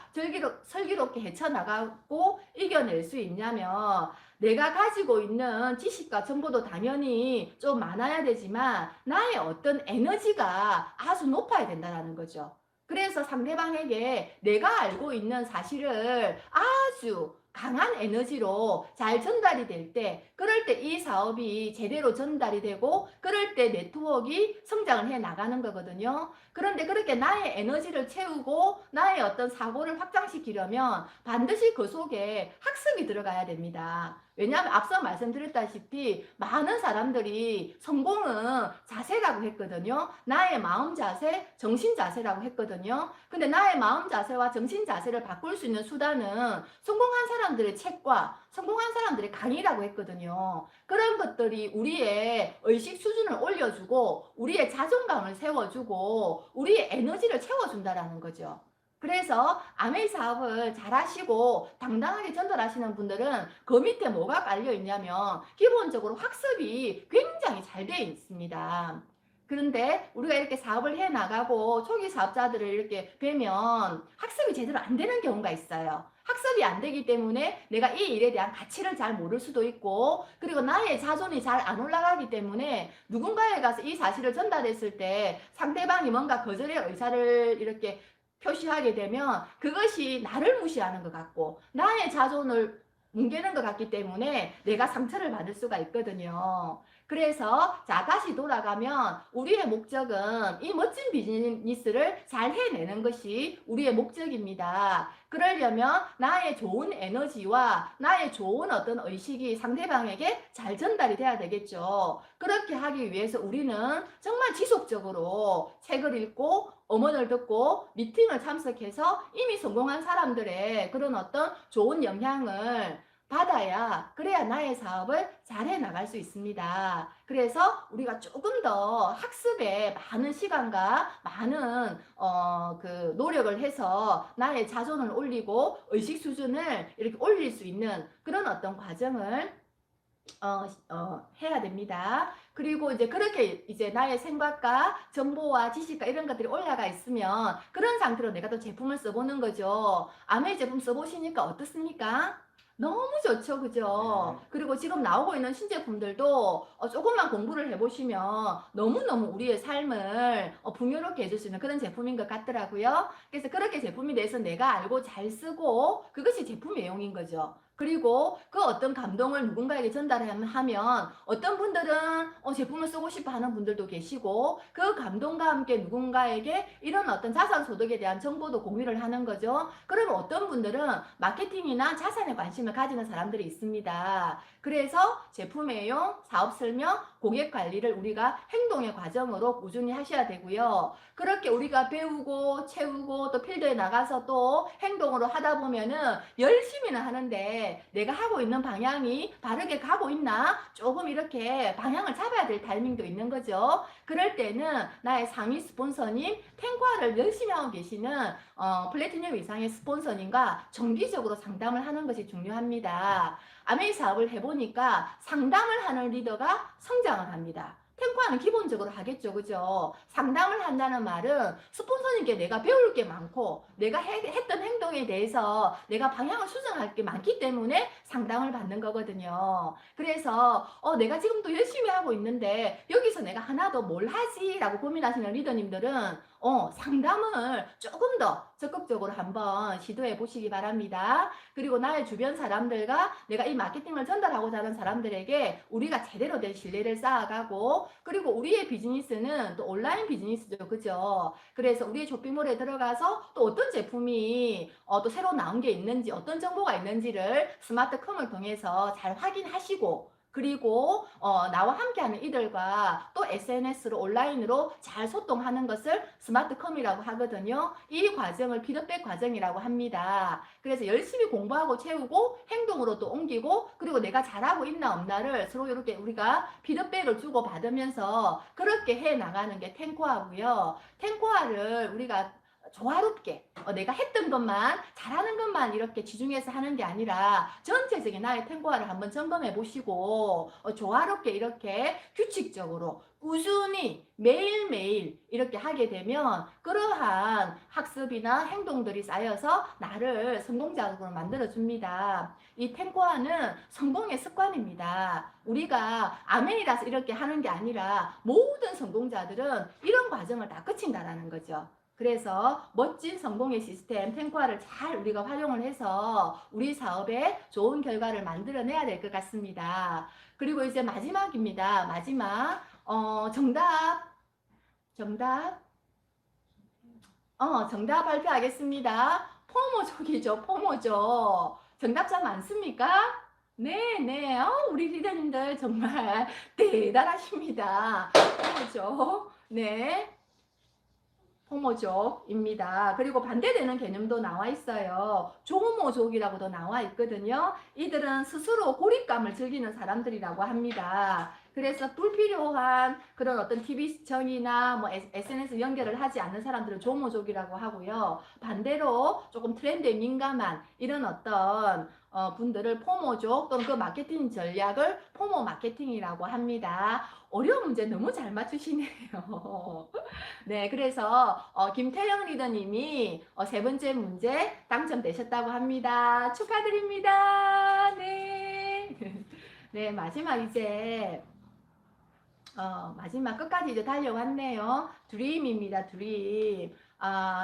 슬기롭게 헤쳐나가고 이겨낼 수 있냐면 내가 가지고 있는 지식과 정보도 당연히 좀 많아야 되지만 나의 어떤 에너지가 아주 높아야 된다는 거죠. 그래서 상대방에게 내가 알고 있는 사실을 아주 강한 에너지로 잘 전달이 될 때, 그럴 때 이 사업이 제대로 전달이 되고, 그럴 때 네트워크가 성장을 해 나가는 거거든요. 그런데 그렇게 나의 에너지를 채우고, 나의 어떤 사고를 확장시키려면 반드시 그 속에 학습이 들어가야 됩니다. 왜냐하면 앞서 말씀드렸다시피 많은 사람들이 성공은 자세라고 했거든요. 나의 마음 자세, 정신 자세라고 했거든요. 근데 나의 마음 자세와 정신 자세를 바꿀 수 있는 수단은 성공한 사람들의 책과 성공한 사람들의 강의라고 했거든요. 그런 것들이 우리의 의식 수준을 올려주고 우리의 자존감을 세워주고 우리의 에너지를 채워준다라는 거죠. 그래서 아메이 사업을 잘 하시고 당당하게 전달하시는 분들은 그 밑에 뭐가 깔려 있냐면 기본적으로 학습이 굉장히 잘 되어 있습니다. 그런데 우리가 이렇게 사업을 해 나가고 초기 사업자들을 이렇게 뵈면 학습이 제대로 안 되는 경우가 있어요. 학습이 안 되기 때문에 내가 이 일에 대한 가치를 잘 모를 수도 있고, 그리고 나의 자존이 잘 안 올라가기 때문에 누군가에 가서 이 사실을 전달했을 때 상대방이 뭔가 거절의 의사를 이렇게 표시하게 되면 그것이 나를 무시하는 것 같고 나의 자존을 뭉개는 것 같기 때문에 내가 상처를 받을 수가 있거든요. 그래서 자 다시 돌아가면 우리의 목적은 이 멋진 비즈니스를 잘 해내는 것이 우리의 목적입니다. 그러려면 나의 좋은 에너지와 나의 좋은 어떤 의식이 상대방에게 잘 전달이 돼야 되겠죠. 그렇게 하기 위해서 우리는 정말 지속적으로 책을 읽고 음원을 듣고 미팅을 참석해서 이미 성공한 사람들의 그런 어떤 좋은 영향을 받아야 그래야 나의 사업을 잘 해나갈 수 있습니다. 그래서 우리가 조금 더 학습에 많은 시간과 많은 그 노력을 해서 나의 자존을 올리고 의식 수준을 이렇게 올릴 수 있는 그런 어떤 과정을 해야 됩니다. 그리고 이제 그렇게 이제 나의 생각과 정보와 지식과 이런 것들이 올라가 있으면 그런 상태로 내가 또 제품을 써보는 거죠. 아메이 제품 써보시니까 어떻습니까? 너무 좋죠, 그죠? 네. 그리고 지금 나오고 있는 신제품들도 조금만 공부를 해보시면 너무너무 우리의 삶을 풍요롭게 해줄 수 있는 그런 제품인 것 같더라고요. 그래서 그렇게 제품에 대해서 내가 알고 잘 쓰고 그것이 제품 애용인 거죠. 그리고 그 어떤 감동을 누군가에게 전달하면 어떤 분들은 제품을 쓰고 싶어 하는 분들도 계시고 그 감동과 함께 누군가에게 이런 어떤 자산 소득에 대한 정보도 공유를 하는 거죠. 그러면 어떤 분들은 마케팅이나 자산에 관심을 가지는 사람들이 있습니다. 그래서 제품 애용, 사업 설명, 고객 관리를 우리가 행동의 과정으로 꾸준히 하셔야 되고요. 그렇게 우리가 배우고 채우고 또 필드에 나가서 또 행동으로 하다 보면은 열심히는 하는데 내가 하고 있는 방향이 바르게 가고 있나? 조금 이렇게 방향을 잡아야 될 타이밍도 있는 거죠. 그럴 때는 나의 상위 스폰서님, 탱과를 열심히 하고 계시는 플래티넘 이상의 스폰서님과 정기적으로 상담을 하는 것이 중요합니다. 아메이 사업을 해보니까 상담을 하는 리더가 성장을 합니다. 탱과는 기본적으로 하겠죠, 그죠? 상담을 한다는 말은 스폰서님께 내가 배울 게 많고 내가 했던 행동에 대해서 내가 방향을 수정할 게 많기 때문에 상담을 받는 거거든요. 그래서 내가 지금도 열심히 하고 있는데 여기서 내가 하나 더 뭘 하지? 라고 고민하시는 리더님들은 상담을 조금 더 적극적으로 한번 시도해 보시기 바랍니다. 그리고 나의 주변 사람들과 내가 이 마케팅을 전달하고자 하는 사람들에게 우리가 제대로 된 신뢰를 쌓아가고 그리고 우리의 비즈니스는 또 온라인 비즈니스죠. 그죠? 그래서 우리의 쇼핑몰에 들어가서 또 어떤 제품이 또 새로 나온 게 있는지 어떤 정보가 있는지를 스마트컴을 통해서 잘 확인하시고 그리고 나와 함께하는 이들과 또 SNS로 온라인으로 잘 소통하는 것을 스마트컴이라고 하거든요. 이 과정을 피드백 과정이라고 합니다. 그래서 열심히 공부하고 채우고 행동으로 또 옮기고 그리고 내가 잘하고 있나 없나를 서로 이렇게 우리가 피드백을 주고 받으면서 그렇게 해 나가는 게 탱코아고요. 탱코아를 우리가 조화롭게 내가 했던 것만 잘하는 것만 이렇게 지중해서 하는 게 아니라 전체적인 나의 탱고화를 한번 점검해 보시고 조화롭게 이렇게 규칙적으로 꾸준히 매일매일 이렇게 하게 되면 그러한 학습이나 행동들이 쌓여서 나를 성공자로 만들어 줍니다. 이 탱고화는 성공의 습관입니다. 우리가 아멘이라서 이렇게 하는 게 아니라 모든 성공자들은 이런 과정을 다 거친다라는 거죠. 그래서 멋진 성공의 시스템 탱과를 잘 우리가 활용을 해서 우리 사업에 좋은 결과를 만들어내야 될 것 같습니다. 그리고 이제 마지막입니다. 마지막 정답 발표하겠습니다. 포모족이죠. 포모족. 정답자 많습니까? 네. 우리 리더님들 정말 대단하십니다. 포모족. 네. 호모족입니다. 그리고 반대되는 개념도 나와 있어요. 조모족이라고도 나와 있거든요. 이들은 스스로 고립감을 즐기는 사람들이라고 합니다. 그래서 불필요한 그런 어떤 TV 시청이나 뭐 SNS 연결을 하지 않는 사람들을 조모족이라고 하고요. 반대로 조금 트렌드에 민감한 이런 어떤 분들을 포모족 또는 그 마케팅 전략을 포모 마케팅이라고 합니다. 어려운 문제 너무 잘 맞추시네요. 네, 그래서 김태영 리더님이 세 번째 문제 당첨되셨다고 합니다. 축하드립니다. 네. 네, 마지막 이제 마지막 끝까지 이제 달려왔네요. 드림입니다. 드림.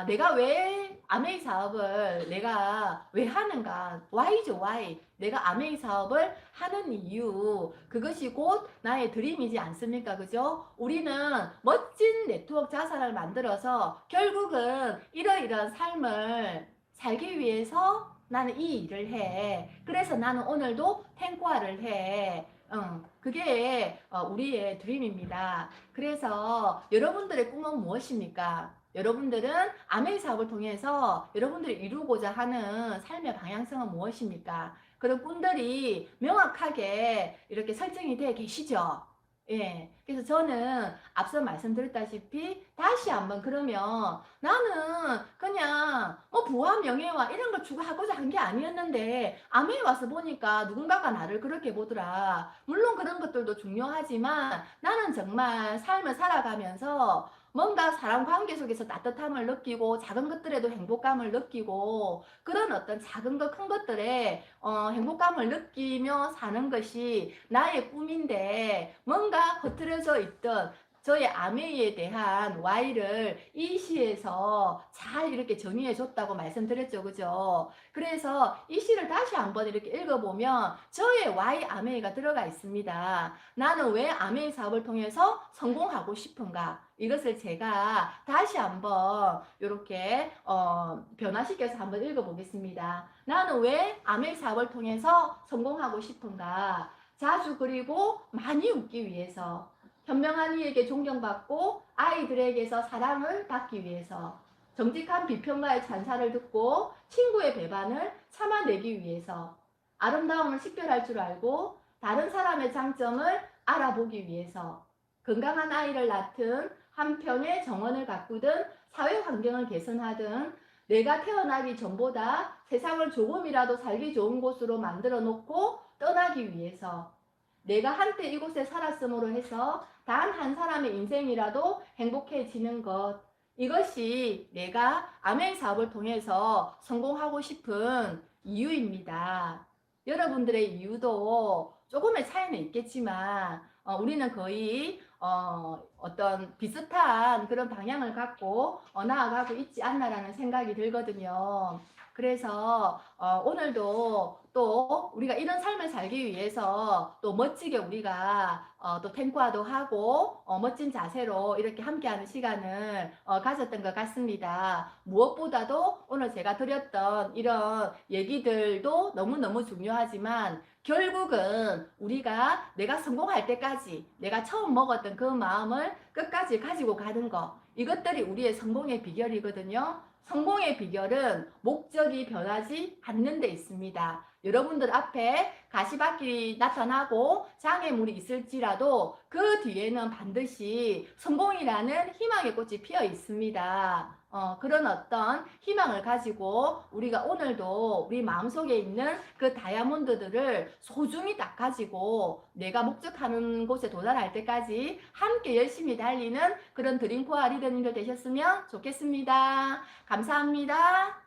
내가 왜 아메이 사업을 내가 왜 하는가? Why죠, why? 내가 아메이 사업을 하는 이유. 그것이 곧 나의 드림이지 않습니까? 그죠? 우리는 멋진 네트워크 자산을 만들어서 결국은 이러이러한 삶을 살기 위해서 나는 이 일을 해. 그래서 나는 오늘도 탱고화를 해. 그게 우리의 드림입니다. 그래서 여러분들의 꿈은 무엇입니까? 여러분들은 아메이 사업을 통해서 여러분들이 이루고자 하는 삶의 방향성은 무엇입니까? 그런 꿈들이 명확하게 이렇게 설정이 되어 계시죠? 예. 그래서 저는 앞서 말씀드렸다시피 다시 한번 그러면 나는 그냥 부와 명예와 이런 걸 추구하고자 한 게 아니었는데 아메에 와서 보니까 누군가가 나를 그렇게 보더라. 물론 그런 것들도 중요하지만 나는 정말 삶을 살아가면서 뭔가 사람 관계 속에서 따뜻함을 느끼고 작은 것들에도 행복감을 느끼고 그런 어떤 작은 것 큰 것들에 행복감을 느끼며 사는 것이 나의 꿈인데 뭔가 흐트러져 있던 저의 아메이에 대한 Y를 이 시에서 잘 이렇게 정의해 줬다고 말씀드렸죠. 그죠? 그래서 이 시를 다시 한번 이렇게 읽어보면 저의 Y 아메이가 들어가 있습니다. 나는 왜 아메이 사업을 통해서 성공하고 싶은가? 이것을 제가 다시 한번 이렇게 변화시켜서 한번 읽어보겠습니다. 나는 왜 아메이 사업을 통해서 성공하고 싶은가? 자주 그리고 많이 웃기 위해서, 현명한 이에게 존경받고 아이들에게서 사랑을 받기 위해서, 정직한 비평가의 찬사를 듣고 친구의 배반을 참아내기 위해서, 아름다움을 식별할 줄 알고 다른 사람의 장점을 알아보기 위해서, 건강한 아이를 낳든 한편의 정원을 가꾸든 사회 환경을 개선하든 내가 태어나기 전보다 세상을 조금이라도 살기 좋은 곳으로 만들어 놓고 떠나기 위해서, 내가 한때 이곳에 살았음으로 해서 단 한 사람의 인생이라도 행복해지는 것, 이것이 내가 아멘 사업을 통해서 성공하고 싶은 이유입니다. 여러분들의 이유도 조금의 차이는 있겠지만 우리는 거의 어떤 비슷한 그런 방향을 갖고 나아가고 있지 않나라는 생각이 들거든요. 그래서 오늘도 또 우리가 이런 삶을 살기 위해서 또 멋지게 우리가 또 탱고화도 하고 멋진 자세로 이렇게 함께하는 시간을 가졌던 것 같습니다. 무엇보다도 오늘 제가 드렸던 이런 얘기들도 너무너무 중요하지만 결국은 우리가 내가 성공할 때까지 내가 처음 먹었던 그 마음을 끝까지 가지고 가는 거, 이것들이 우리의 성공의 비결이거든요. 성공의 비결은 목적이 변하지 않는 데 있습니다. 여러분들 앞에 가시밭길이 나타나고 장애물이 있을지라도 그 뒤에는 반드시 성공이라는 희망의 꽃이 피어 있습니다. 그런 어떤 희망을 가지고 우리가 오늘도 우리 마음속에 있는 그 다이아몬드들을 소중히 딱 가지고 내가 목적하는 곳에 도달할 때까지 함께 열심히 달리는 그런 드림코아 리더님들 되셨으면 좋겠습니다. 감사합니다.